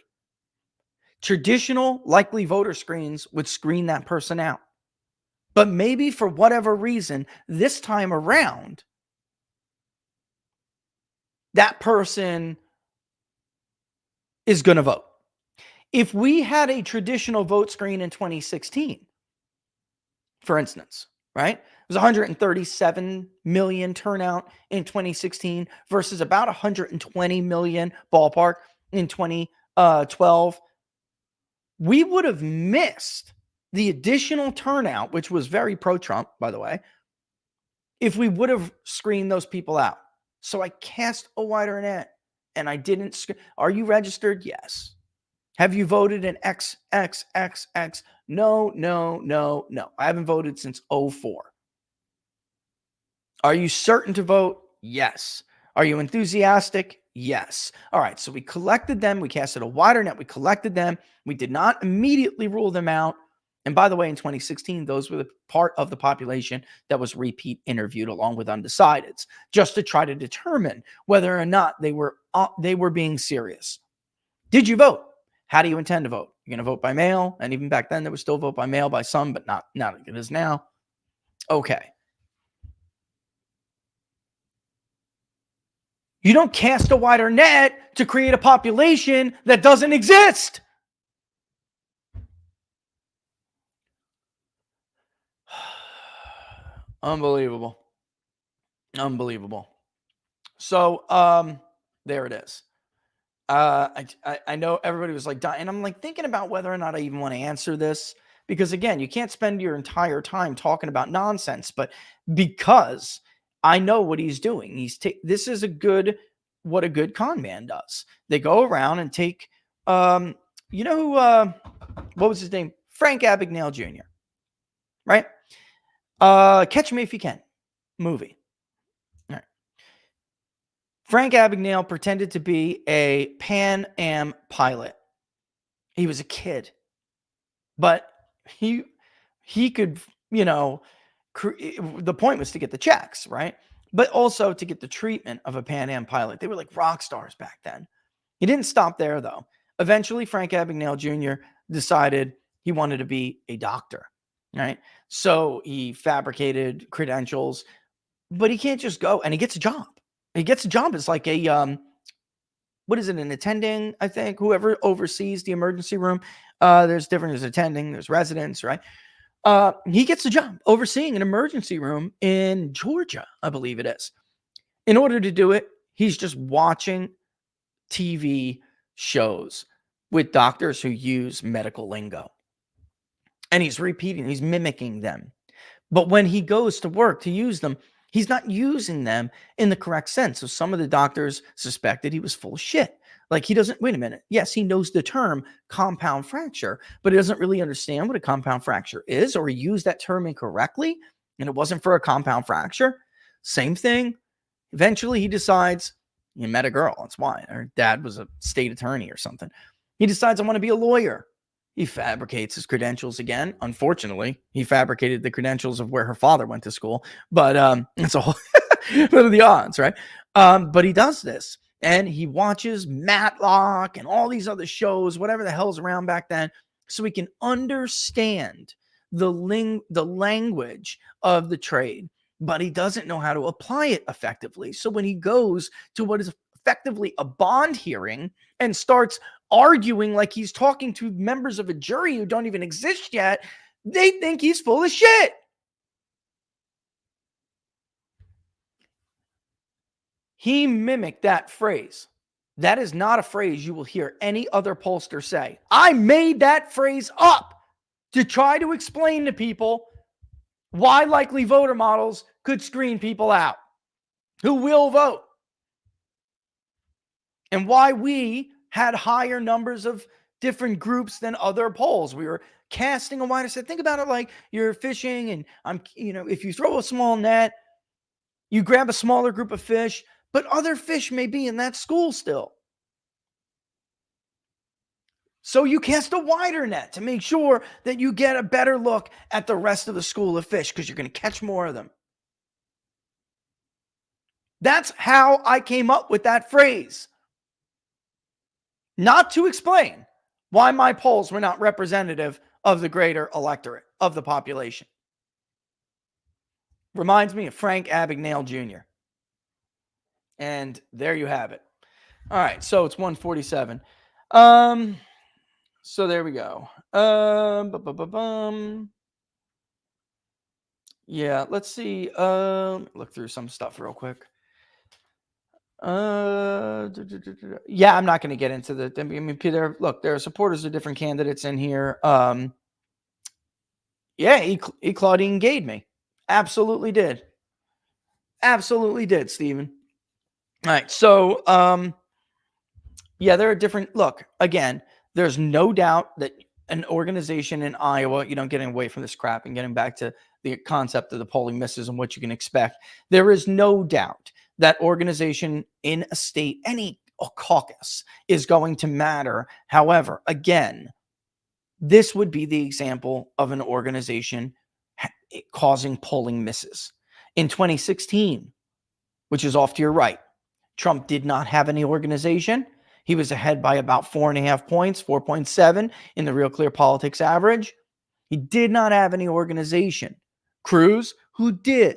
Traditional likely voter screens would screen that person out. But maybe for whatever reason, this time around, that person is going to vote. If we had a traditional vote screen in 2016, for instance, right? It was 137 million turnout in 2016 versus about 120 million ballpark in 2012. We would have missed the additional turnout, which was very pro-Trump, by the way, if we would have screened those people out. So I cast a wider net and I didn't. Are you registered? Yes. Have you voted in XXXX? No. I haven't voted since 2004. Are you certain to vote? Yes. Are you enthusiastic? Yes. All right. So we collected them. We casted a wider net. We collected them. We did not immediately rule them out. And by the way, in 2016, those were the part of the population that was repeat interviewed along with undecideds, just to try to determine whether or not they were being serious. Did you vote? How do you intend to vote? You're going to vote by mail? And even back then, there was still vote by mail by some, but not like it is now. Okay. You don't cast a wider net to create a population that doesn't exist. Unbelievable. So, there it is. I know everybody was like dying. And I'm like thinking about whether or not I even want to answer this, because again, you can't spend your entire time talking about nonsense, but because I know what he's doing. This is what a good con man does. They go around and take, what was his name? Frank Abagnale Jr., right? Catch Me If You Can movie. All right. Frank Abagnale pretended to be a Pan Am pilot. He was a kid, but he could, the point was to get the checks, right? But also to get the treatment of a Pan Am pilot. They were like rock stars back then. He didn't stop there, though. Eventually, Frank Abagnale Jr. decided he wanted to be a doctor, right? So he fabricated credentials, but he can't just go, and he gets a job. He gets a job as like a, an attending, I think, whoever oversees the emergency room. There's attending, there's residents, right? He gets a job overseeing an emergency room in Georgia, I believe it is. In order to do it, he's just watching TV shows with doctors who use medical lingo. And he's mimicking them. But when he goes to work to use them, he's not using them in the correct sense. So some of the doctors suspected he was full of shit. Like he doesn't, wait a minute. Yes, he knows the term compound fracture, but he doesn't really understand what a compound fracture is, or he used that term incorrectly and it wasn't for a compound fracture. Same thing. Eventually he decides, he met a girl. That's why. Her dad was a state attorney or something. He decides, I want to be a lawyer. He fabricates his credentials again. Unfortunately, he fabricated the credentials of where her father went to school. But it's a whole what are the odds, right? But he does this, and he watches Matlock and all these other shows, whatever the hell's around back then, so he can understand the language of the trade. But he doesn't know how to apply it effectively. So when he goes to what is effectively a bond hearing and starts arguing like he's talking to members of a jury who don't even exist yet, they think he's full of shit. He mimicked that phrase. That is not a phrase you will hear any other pollster say. I made that phrase up to try to explain to people why likely voter models could screen people out who will vote, and why we had higher numbers of different groups than other polls. We were casting a wider set. Think about it like you're fishing, and if you throw a small net, you grab a smaller group of fish, but other fish may be in that school still. So you cast a wider net to make sure that you get a better look at the rest of the school of fish, because you're going to catch more of them. That's how I came up with that phrase. Not to explain why my polls were not representative of the greater electorate, of the population. Reminds me of Frank Abagnale Jr. And there you have it. All right, so it's 147. So there we go. Yeah, let's see. Look through some stuff real quick. Yeah, I'm not going to get into the. I mean, Peter, look, there are supporters of different candidates in here. Yeah, he Claudine Gade me. Absolutely did. Absolutely did, Stephen. All right, so yeah, there are different. Look, again, there's no doubt that an organization in Iowa, getting away from this crap and getting back to the concept of the polling misses and what you can expect. There is no doubt that organization in a state, any caucus, is going to matter. However, again, this would be the example of an organization causing polling misses. In 2016, which is off to your right, Trump did not have any organization. He was ahead by about 4.5 points, 4.7 in the Real Clear Politics average. He did not have any organization. Cruz, who did.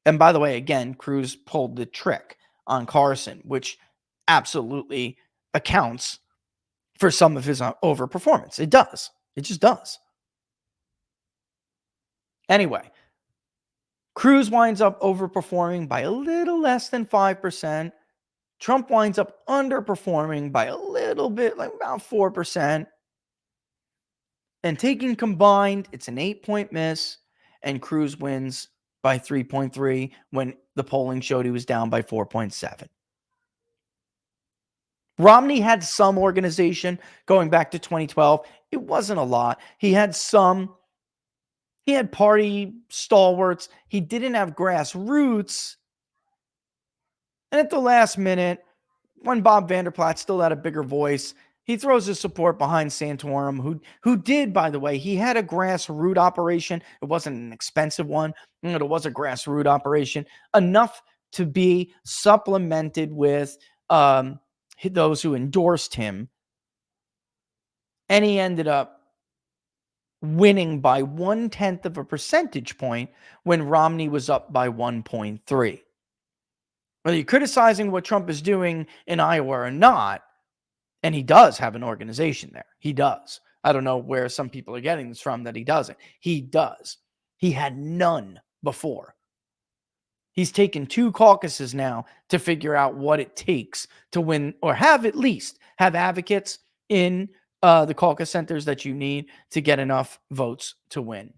And by the way, again, Cruz pulled the trick on Carson, which absolutely accounts for some of his overperformance. It does. It just does. Anyway, Cruz winds up overperforming by a little less than 5%. Trump winds up underperforming by a little bit, like about 4%. And taken combined, it's an 8-point miss, and Cruz wins by 3.3 when the polling showed he was down by 4.7. Romney had some organization going back to 2012. It wasn't a lot. He had party stalwarts. He didn't have grassroots. And at the last minute, when Bob Vanderplaat still had a bigger voice, he throws his support behind Santorum, who did, by the way, he had a grassroots operation. It wasn't an expensive one. It was a grassroots operation, enough to be supplemented with those who endorsed him. And he ended up winning by 0.1 of a percentage point when Romney was up by 1.3. Whether you're criticizing what Trump is doing in Iowa or not, and he does have an organization there. He does. I don't know where some people are getting this from that he doesn't. He does. He had none before. He's taken 2 caucuses now to figure out what it takes to win, or have advocates in the caucus centers that you need to get enough votes to win.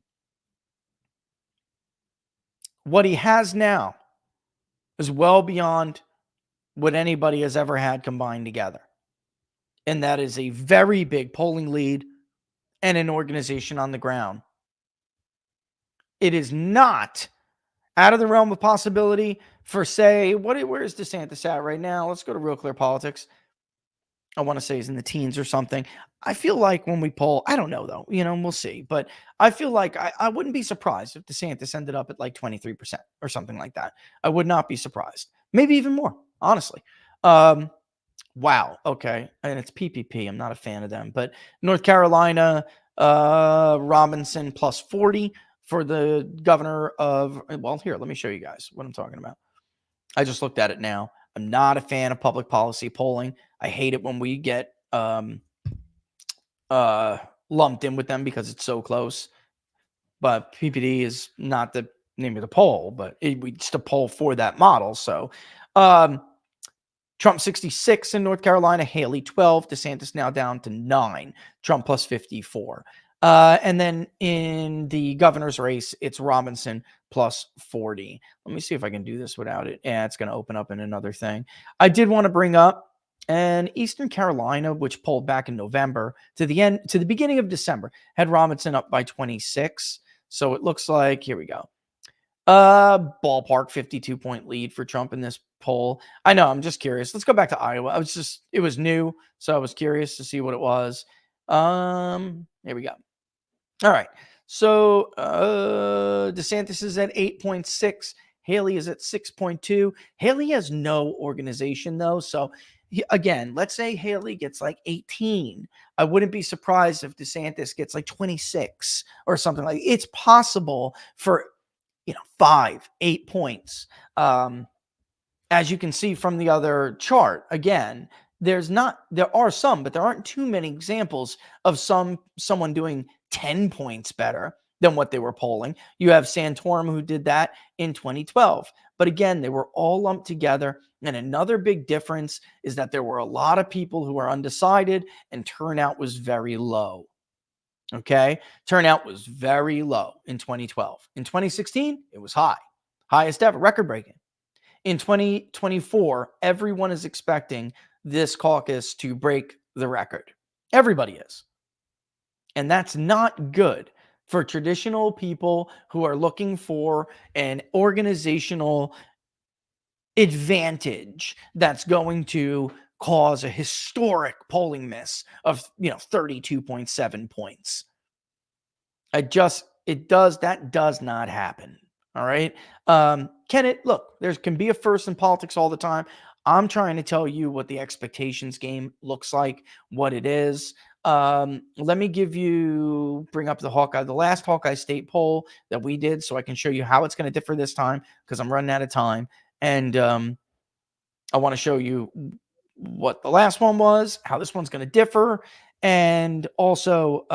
What he has now is well beyond what anybody has ever had combined together. And that is a very big polling lead and an organization on the ground. It is not out of the realm of possibility for, say, where is DeSantis at right now? Let's go to Real Clear Politics. I want to say he's in the teens or something. I feel like when we poll, I don't know though, we'll see. But I feel like I wouldn't be surprised if DeSantis ended up at like 23% or something like that. I would not be surprised. Maybe even more, honestly. Wow. Okay. And it's PPP. I'm not a fan of them. But North Carolina, Robinson plus 40 for the governor of, well, here, let me show you guys what I'm talking about. I just looked at it now. I'm not a fan of public policy polling. I hate it when we get lumped in with them because it's so close. But PPD is not the name of the poll, but it's a poll for that model. So Trump 66 in North Carolina, Haley 12, DeSantis now down to 9, Trump plus 54. And then in the governor's race, it's Robinson plus 40. Let me see if I can do this without it. Yeah, it's going to open up in another thing. I did want to bring up and Eastern Carolina, which polled back in November to the beginning of December, had Robinson up by 26. So it looks like, here we go. Ballpark 52-point lead for Trump in this poll. I know, I'm just curious. Let's go back to Iowa. It was new, so I was curious to see what it was. Here we go. All right. So DeSantis is at 8.6. Haley is at 6.2. Haley has no organization though. So again, let's say Haley gets like 18. I wouldn't be surprised if DeSantis gets like 26 or something like. It's possible for 5, 8 points. As you can see from the other chart, again, there are some, but there aren't too many examples of someone doing 10 points better than what they were polling. You have Santorum who did that in 2012. But again, they were all lumped together. And another big difference is that there were a lot of people who were undecided and turnout was very low. Okay. Turnout was very low in 2012. In 2016, it was high. Highest ever, record breaking. In 2024, everyone is expecting this caucus to break the record. Everybody is. And that's not good for traditional people who are looking for an organizational advantage that's going to cause a historic polling miss of 32.7 points. That does not happen. All right. Can it? Look, there can be a first in politics all the time. I'm trying to tell you what the expectations game looks like, what it is. Let me bring up the last Hawkeye State poll that we did so I can show you how it's going to differ this time because I'm running out of time. And I want to show you what the last one was, how this one's going to differ, and also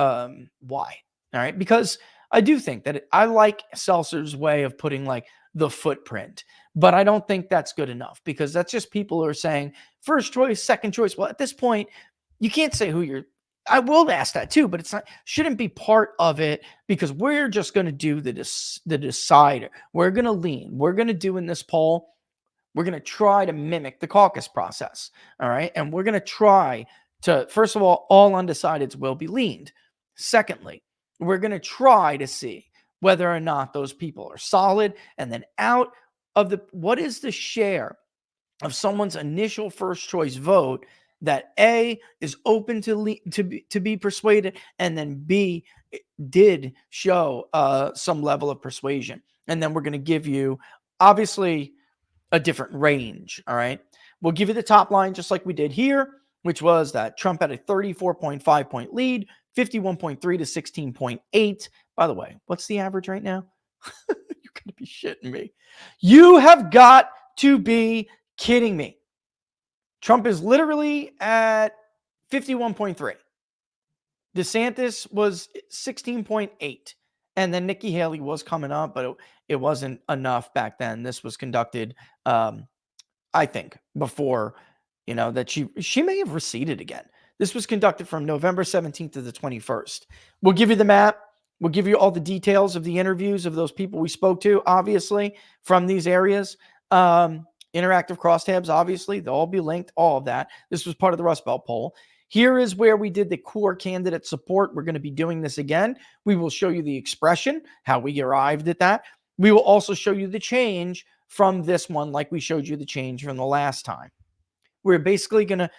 why. All right. Because I do think that I like Seltzer's way of putting like the footprint, but I don't think that's good enough because that's just people who are saying first choice, second choice. Well, at this point, you can't say who you're. I will ask that too, but shouldn't be part of it because we're just going to do the decider. We're going to lean. We're going to do in this poll. We're going to try to mimic the caucus process. All right. And we're going to try to, first of all undecideds will be leaned. Secondly, we're going to try to see whether or not those people are solid. And then out of what is the share of someone's initial first choice vote that A is open to be persuaded, and then B did show some level of persuasion. And then we're going to give you obviously a different range. All right. We'll give you the top line just like we did here, which was that Trump had a 34.5 point lead, 51.3 to 16.8. By the way, what's the average right now? You're going to be shitting me. You have got to be kidding me. Trump is literally at 51.3. DeSantis was 16.8. And then Nikki Haley was coming up, but it wasn't enough back then. This was conducted, I think, before, that she may have receded again. This was conducted from November 17th to the 21st. We'll give you the map. We'll give you all the details of the interviews of those people we spoke to, obviously, from these areas. Interactive crosstabs, obviously, they'll all be linked, all of that. This was part of the Rust Belt poll. Here is where we did the core candidate support. We're going to be doing this again. We will show you the expression, how we arrived at that. We will also show you the change from this one, like we showed you the change from the last time. We're basically going to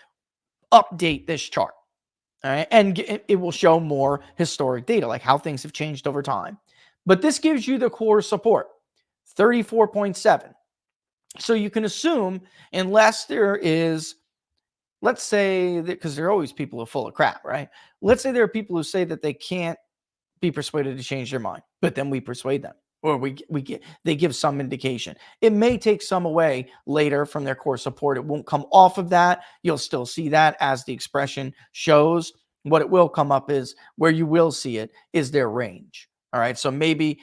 update this chart. All right. And it will show more historic data, like how things have changed over time. But this gives you the core support, 34.7. So you can assume, unless there is, let's say, because there are always people who are full of crap, right? Let's say there are people who say that they can't be persuaded to change their mind, but then we persuade them, or they give some indication. It may take some away later from their core support. It won't come off of that. You'll still see that as the expression shows. What it will come up is where you will see it is their range. All right. So maybe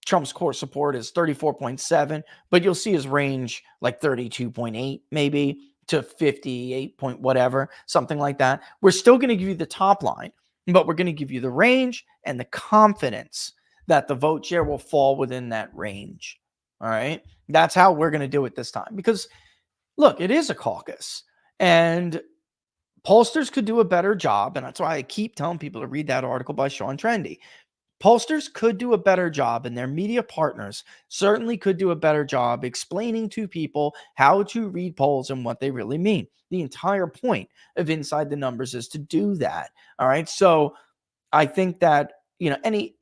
Trump's core support is 34.7, but you'll see his range like 32.8, maybe to 58 point whatever, something like that. We're still going to give you the top line. but we're going to give you the range and the confidence that the vote share will fall within that range. All right. That's how we're going to do it this time, because look, it is a caucus and pollsters could do a better job. And that's why I keep telling people to read that article by Sean Trendy. Pollsters could do a better job, and their media partners certainly could do a better job explaining to people how to read polls and what they really mean. The entire point of Inside the Numbers is to do that. All right. So I think that,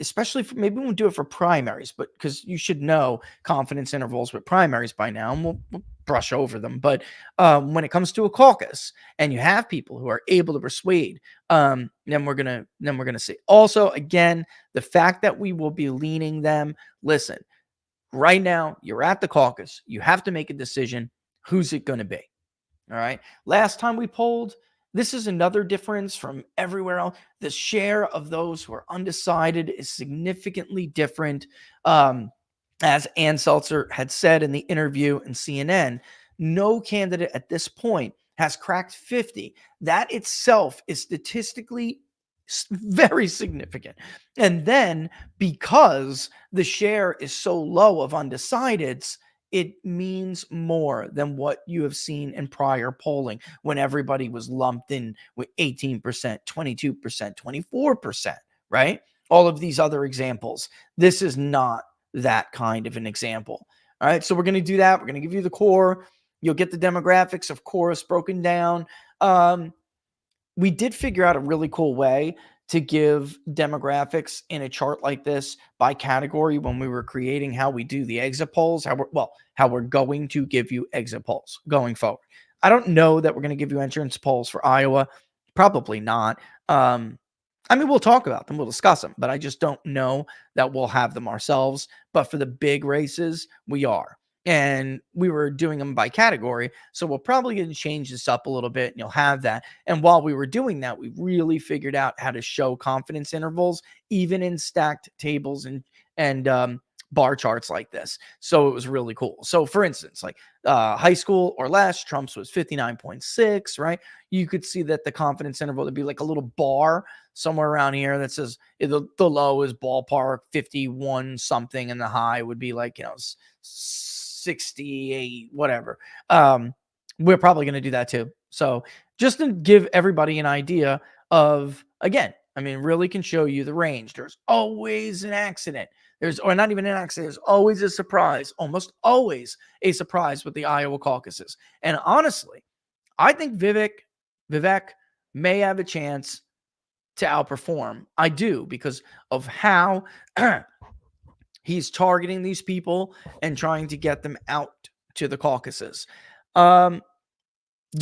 especially maybe we won't do it for primaries, but because you should know confidence intervals with primaries by now, and we'll brush over them. But when it comes to a caucus and you have people who are able to persuade, then we're gonna see. Also, again, the fact that we will be leaning them. Listen, right now you're at the caucus. You have to make a decision. Who's it going to be? All right. Last time we polled, this is another difference from everywhere else. The share of those who are undecided is significantly different. As Ann Seltzer had said in the interview in CNN, no candidate at this point has cracked 50. That itself is statistically very significant. And then because the share is so low of undecideds, it means more than what you have seen in prior polling when everybody was lumped in with 18%, 22%, 24%, right? All of these other examples. This is not that kind of an example. All right. So we're going to do that. We're going to give you the core. You'll get the demographics, of course, broken down. We did figure out a really cool way to give demographics in a chart like this by category when we were creating how we do the exit polls, how we're going to give you exit polls going forward. I don't know that we're going to give you entrance polls for Iowa. Probably not. We'll talk about them. We'll discuss them, but I just don't know that we'll have them ourselves. But for the big races, we are. And we were doing them by category. So we're probably going to change this up a little bit, and you'll have that. And while we were doing that, we really figured out how to show confidence intervals, even in stacked tables and bar charts like this. So it was really cool. So for instance, like high school or less, Trump's was 59.6, right? You could see that the confidence interval would be like a little bar somewhere around here that says the low is ballpark 51 something, and the high would be like, 68, whatever. We're probably going to do that too. So just to give everybody an idea of, again, really can show you the range. There's always an accident. Or not even an accident. There's always a surprise, almost always a surprise with the Iowa caucuses. And honestly, I think Vivek may have a chance to outperform. I do, because of how he's targeting these people and trying to get them out to the caucuses. Do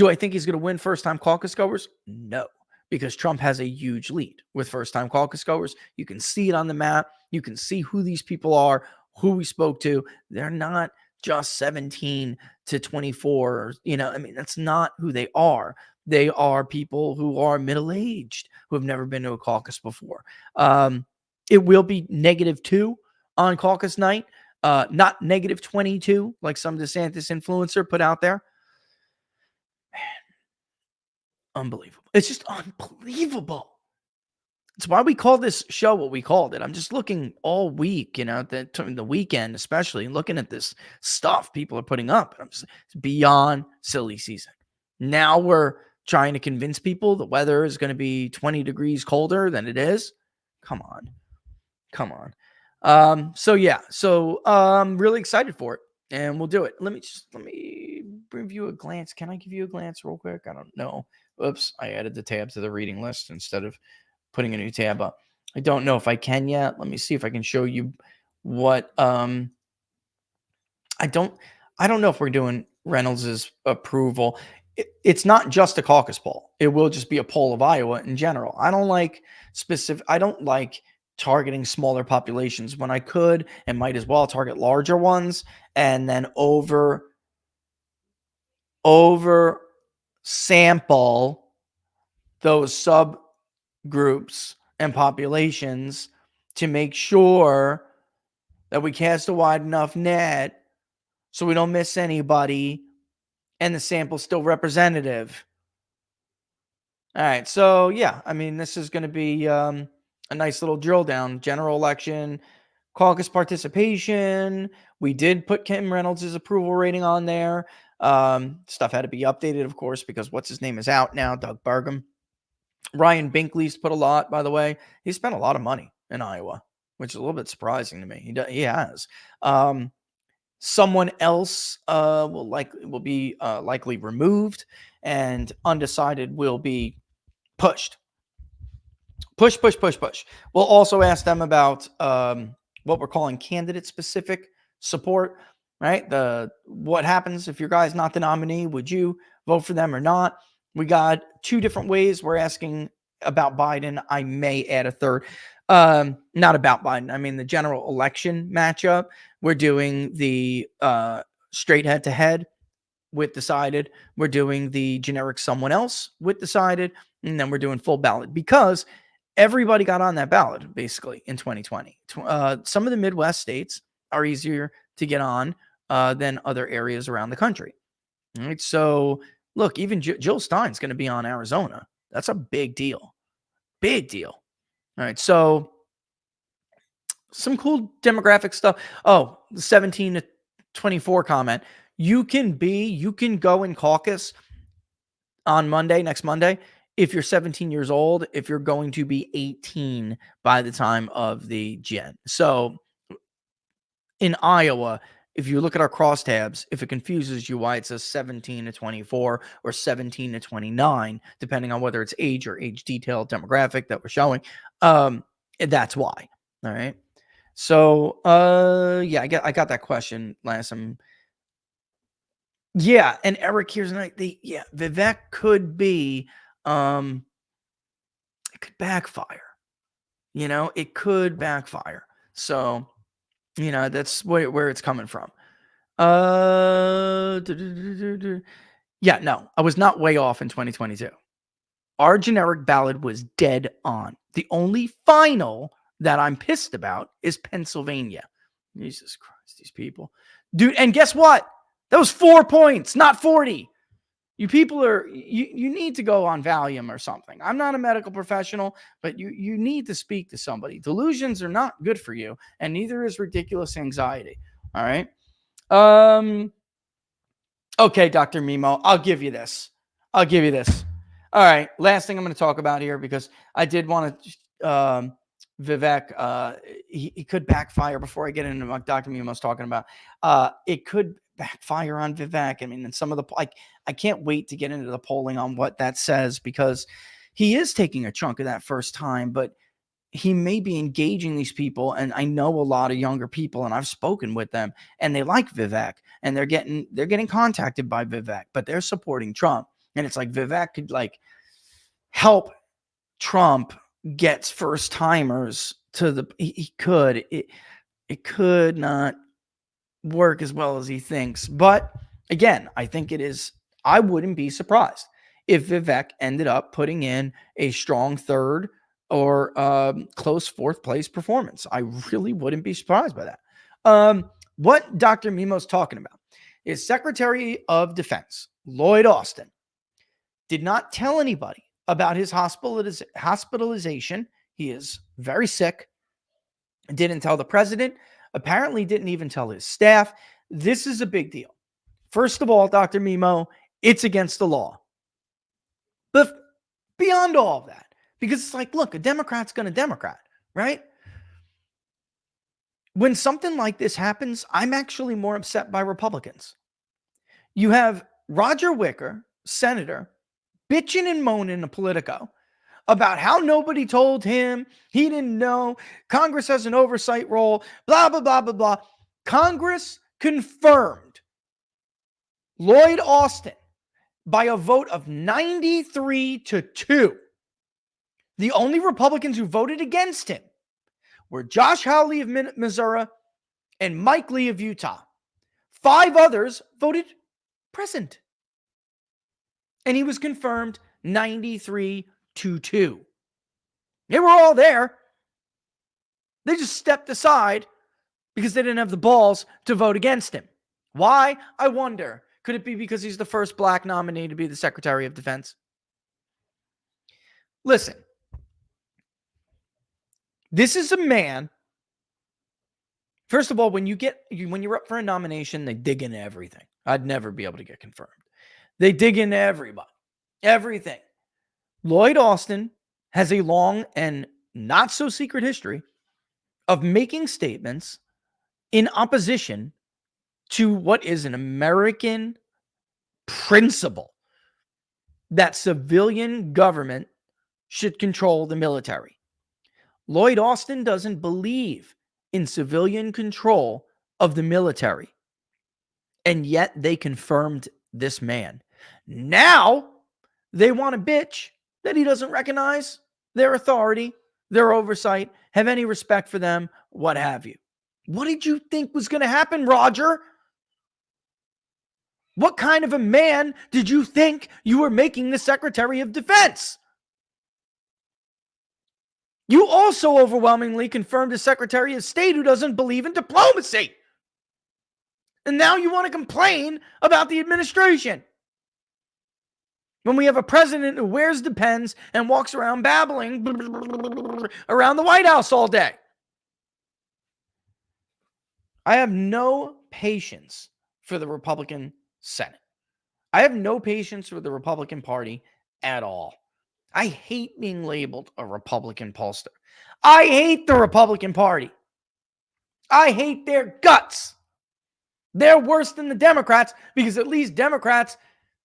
I think he's going to win first-time caucus goers? No, because Trump has a huge lead with first-time caucus goers. You can see it on the map. You can see who these people are, who we spoke to. They're not just 17 to 24. That's not who they are. They are people who are middle-aged, who have never been to a caucus before. It will be -2 on caucus night, not -22 like some DeSantis influencer put out there. Man, unbelievable. It's just unbelievable. It's why we call this show what we called it. I'm just looking all week, the weekend especially, looking at this stuff people are putting up. It's beyond silly season. Now we're trying to convince people the weather is going to be 20 degrees colder than it is. Come on. So I'm really excited for it, and we'll do it. Let me give you a glance. Can I give you a glance real quick? I don't know. Oops, I added the tab to the reading list instead of putting a new tab up. I don't know if I can yet. Let me see if I can show you what I don't know if we're doing Reynolds's approval. It's not just a caucus poll. It will just be a poll of Iowa in general. I don't like targeting smaller populations when I could and might as well target larger ones, and then over sample those subgroups and populations to make sure that we cast a wide enough net so we don't miss anybody and the sample's still representative. All right. So, yeah, I mean, this is going to be a nice little drill down. General election, caucus participation. We did put Kim Reynolds' approval rating on there. Stuff had to be updated, of course, because what's his name is out now, Doug Burgum. Ryan Binkley's put a lot, by the way. He spent a lot of money in Iowa, which is a little bit surprising to me. He has. Someone else will be likely removed, and undecided will be pushed. Push. We'll also ask them about what we're calling candidate-specific support, right? What happens if your guy's not the nominee? Would you vote for them or not? We got 2 different ways. We're asking about Biden. I may add a third. Not about Biden. I mean, the general election matchup. We're doing the straight head-to-head with decided. We're doing the generic someone else with decided. And then we're doing full ballot because everybody got on that ballot basically in 2020. Some of the Midwest states are easier to get on than other areas around the country. All right. So look, even Jill Stein's going to be on Arizona. That's a big deal. Big deal. All right. So some cool demographic stuff. Oh, the 17 to 24 comment. You can go in caucus on next Monday, if you're 17 years old, if you're going to be 18 by the time of the gen. So in Iowa, if you look at our crosstabs, if it confuses you why it says 17 to 24 or 17 to 29, depending on whether it's age or age detailed demographic that we're showing, that's why. All right. So, yeah, I got that question last time. Yeah, and Eric here's Vivek could be, it could backfire. It could backfire. So, that's where it's coming from. Yeah, no, I was not way off in 2022. Our generic ballot was dead on. The only final that I'm pissed about is Pennsylvania. Jesus Christ, these people. Dude, and guess what? That was 4 points, not 40. You people you need to go on Valium or something. I'm not a medical professional, but you need to speak to somebody. Delusions are not good for you, and neither is ridiculous anxiety. All right. Okay, Dr. Mimo, I'll give you this. All right. Last thing I'm going to talk about here, because I did want to, Vivek, he could backfire before I get into what Dr. Mimo's talking about. It could backfire on Vivek. I mean, and some of the, I can't wait to get into the polling on what that says, because he is taking a chunk of that first time, but he may be engaging these people. And I know a lot of younger people, and I've spoken with them, and they like Vivek, and they're getting contacted by Vivek, but they're supporting Trump. And it's like Vivek could help Trump gets first timers to he could. It could not work as well as he thinks. But again, I think it is. I wouldn't be surprised if Vivek ended up putting in a strong third or close fourth place performance. I really wouldn't be surprised by that. What Dr. Mimo's talking about is Secretary of Defense Lloyd Austin did not tell anybody about his hospitalization. He is very sick. Didn't tell the president. Apparently didn't even tell his staff. This is a big deal. First of all, Dr. Mimo, it's against the law. But beyond all of that, because it's like, look, a Democrat's going to Democrat, right? When something like this happens, I'm actually more upset by Republicans. You have Roger Wicker, senator, bitching and moaning to Politico about how nobody told him, he didn't know, Congress has an oversight role, blah, blah, blah, blah, blah. Congress confirmed Lloyd Austin by a vote of 93-2. The only Republicans who voted against him were Josh Hawley of Missouri and Mike Lee of Utah. 5 others voted present. And he was confirmed 93-2. They were all there. They just stepped aside because they didn't have the balls to vote against him. Why? I wonder. Could it be because he's the first black nominee to be the Secretary of Defense? Listen, this is a man. First of all, when you're up for a nomination, they dig into everything. I'd never be able to get confirmed. They dig into everybody, everything. Lloyd Austin has a long and not so secret history of making statements in opposition to what is an American principle that civilian government should control the military. Lloyd Austin doesn't believe in civilian control of the military. And yet they confirmed this man. Now they want to bitch that he doesn't recognize their authority, their oversight, have any respect for them, what have you. What did you think was going to happen, Roger? What kind of a man did you think you were making the Secretary of Defense? You also overwhelmingly confirmed a Secretary of State who doesn't believe in diplomacy. And now you want to complain about the administration. When we have a president who wears the pens and walks around babbling around the White House all day. I have no patience for the Republican Senate. I have no patience for the Republican Party at all. I hate being labeled a Republican pollster. I hate the Republican Party. I hate their guts. They're worse than the Democrats because at least Democrats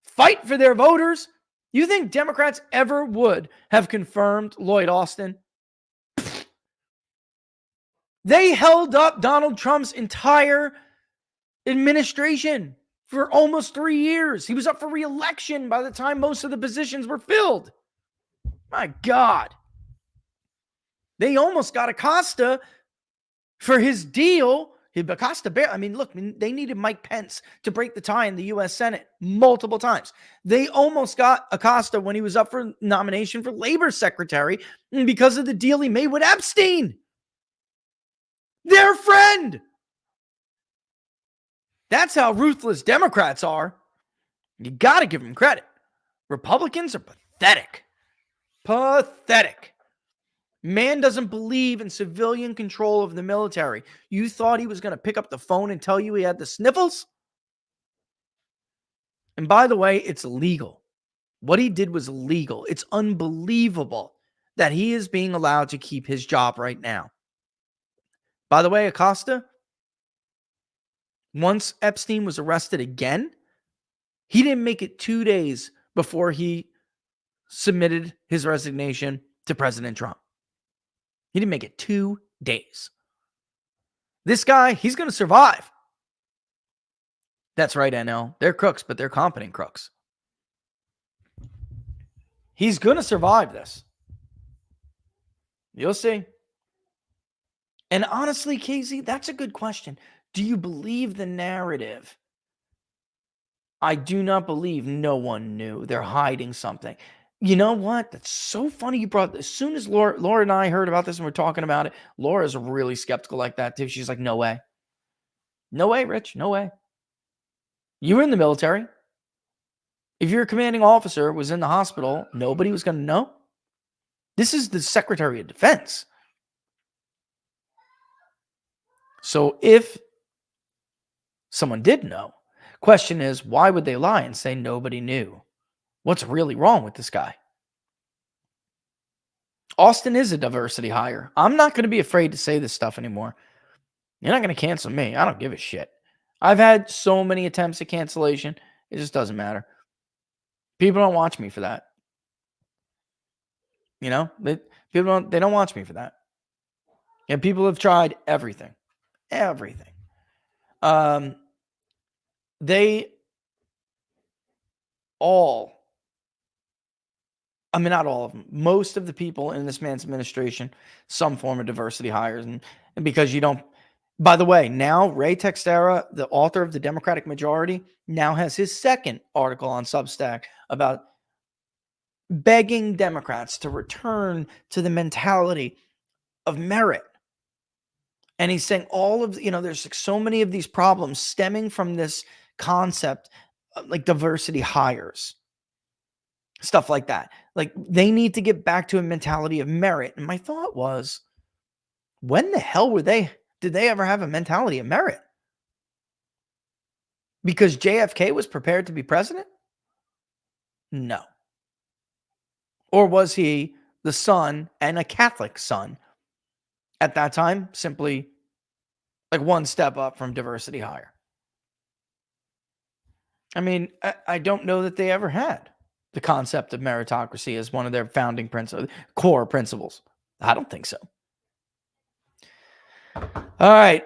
fight for their voters. You think Democrats ever would have confirmed Lloyd Austin? They held up Donald Trump's entire administration for almost 3 years. He was up for re-election by the time most of the positions were filled. My God. They almost got Acosta for his deal. They needed Mike Pence to break the tie in the U.S. Senate multiple times. They almost got Acosta when he was up for nomination for Labor Secretary because of the deal he made with Epstein. Their friend. That's how ruthless Democrats are. You got to give them credit. Republicans are pathetic. Pathetic. Man doesn't believe in civilian control of the military. You thought he was going to pick up the phone and tell you he had the sniffles? And by the way, it's illegal. What he did was illegal. It's unbelievable that he is being allowed to keep his job right now. By the way, Acosta, once Epstein was arrested again, he didn't make it 2 days before he submitted his resignation to President Trump. He didn't make it 2 days. This guy, he's going to survive. That's right, NL. They're crooks, but they're competent crooks. He's going to survive this. You'll see. And honestly, Casey, that's a good question. Do you believe the narrative? I do not believe no one knew. They're hiding something. You know what? That's so funny you brought this. As soon as Laura and I heard about this and we're talking about it, Laura's really skeptical like that too. She's like, no way. No way, Rich. No way. You were in the military. If your commanding officer was in the hospital, nobody was going to know. This is the Secretary of Defense. So if someone did know, question is, why would they lie and say nobody knew? What's really wrong with this guy? Austin is a diversity hire. I'm not going to be afraid to say this stuff anymore. You're not going to cancel me. I don't give a shit. I've had so many attempts at cancellation. It just doesn't matter. People don't watch me for that. You know, they don't watch me for that. And people have tried everything. Everything. They all, I mean, not all of them, most of the people in this man's administration, some form of diversity hires. And because you don't, by the way, now Ray Texera, the author of The Democratic Majority, now has his second article on Substack about begging Democrats to return to the mentality of merit. And he's saying all of, there's like so many of these problems stemming from this concept of like diversity hires. stuff like that. Like, they need to get back to a mentality of merit. And my thought was, when the hell did they ever have a mentality of merit? Because JFK was prepared to be president? No. Or was he the son, and a Catholic son at that time, simply like one step up from diversity hire? I mean, I don't know that they ever had the concept of meritocracy as one of their founding core principles. I don't think so. All right.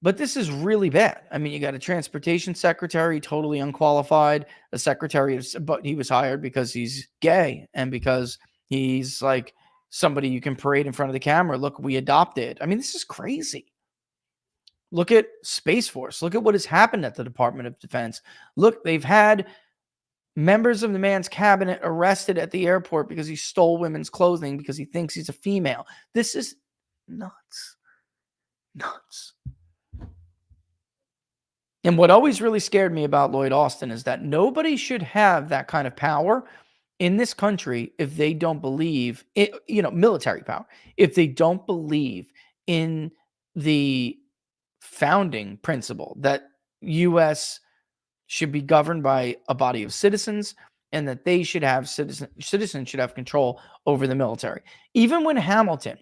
But this is really bad. I mean, you got a transportation secretary, totally unqualified, a secretary, but he was hired because he's gay and because he's like somebody you can parade in front of the camera. Look, we adopted. I mean, this is crazy. Look at Space Force. Look at what has happened at the Department of Defense. Look, they've had members of the man's cabinet arrested at the airport because he stole women's clothing because he thinks he's a female. This is nuts. Nuts. And what always really scared me about Lloyd Austin is that nobody should have that kind of power in this country if they don't believe it, military power, if they don't believe in the founding principle that U.S. should be governed by a body of citizens and that they should have citizens should have control over the military. Even when Hamilton,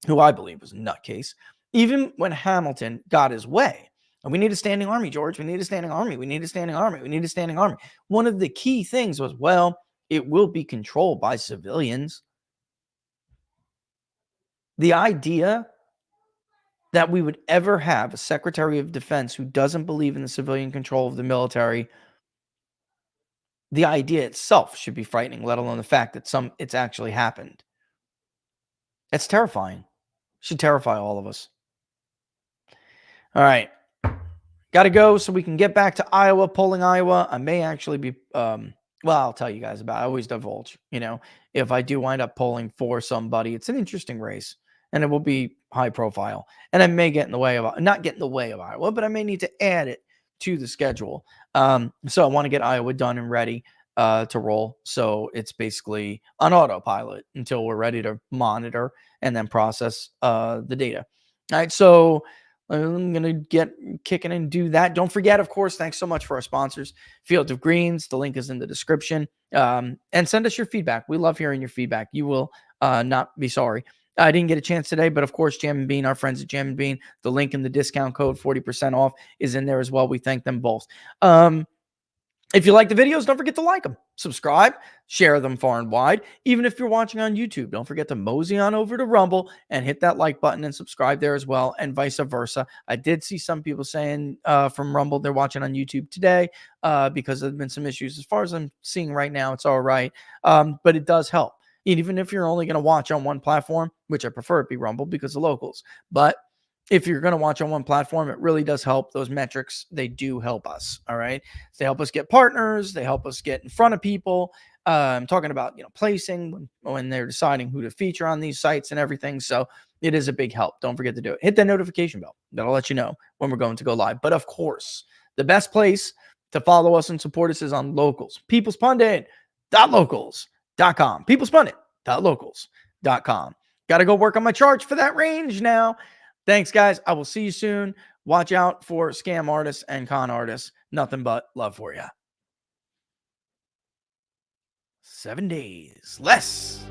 who I believe was a nutcase, even when Hamilton got his way, and we need a standing army, George. We need a standing army. We need a standing army. We need a standing army. One of the key things was, well, it will be controlled by civilians. The idea that we would ever have a Secretary of Defense who doesn't believe in the civilian control of the military, the idea itself should be frightening, let alone the fact that it's actually happened. It's terrifying. Should terrify all of us. All right. Got to go so we can get back to Iowa, polling Iowa. I may actually be, I'll tell you guys about it. I always divulge, if I do wind up polling for somebody. It's an interesting race, and it will be high profile. And I may get in the way of, not get in the way of Iowa, but I may need to add it to the schedule. So I want to get Iowa done and ready to roll. So it's basically on autopilot until we're ready to monitor and then process the data. All right, so I'm going to get kicking and do that. Don't forget, of course, thanks so much for our sponsors, Field of Greens. The link is in the description. And send us your feedback. We love hearing your feedback. You will not be sorry. I didn't get a chance today, but of course, Jam and Bean, our friends at Jam and Bean, the link in the discount code 40% off is in there as well. We thank them both. If you like the videos, don't forget to like them, subscribe, share them far and wide. Even if you're watching on YouTube, don't forget to mosey on over to Rumble and hit that like button and subscribe there as well, and vice versa. I did see some people saying from Rumble they're watching on YouTube today because there have been some issues. As far as I'm seeing right now, it's all right, but it does help. Even if you're only going to watch on one platform, which I prefer it be Rumble because of locals, but if you're going to watch on one platform, it really does help. Those metrics, they do help us. All right. They help us get partners. They help us get in front of people. I'm talking about, placing when they're deciding who to feature on these sites and everything. So it is a big help. Don't forget to do it. Hit that notification bell. That'll let you know when we're going to go live. But of course, the best place to follow us and support us is on Locals. peoplespundit.locals.com. peoplespundit.locals.com. Got to go work on my charts for that range now. Thanks, guys. I will see you soon. Watch out for scam artists and con artists. Nothing but love for you. 7 days less.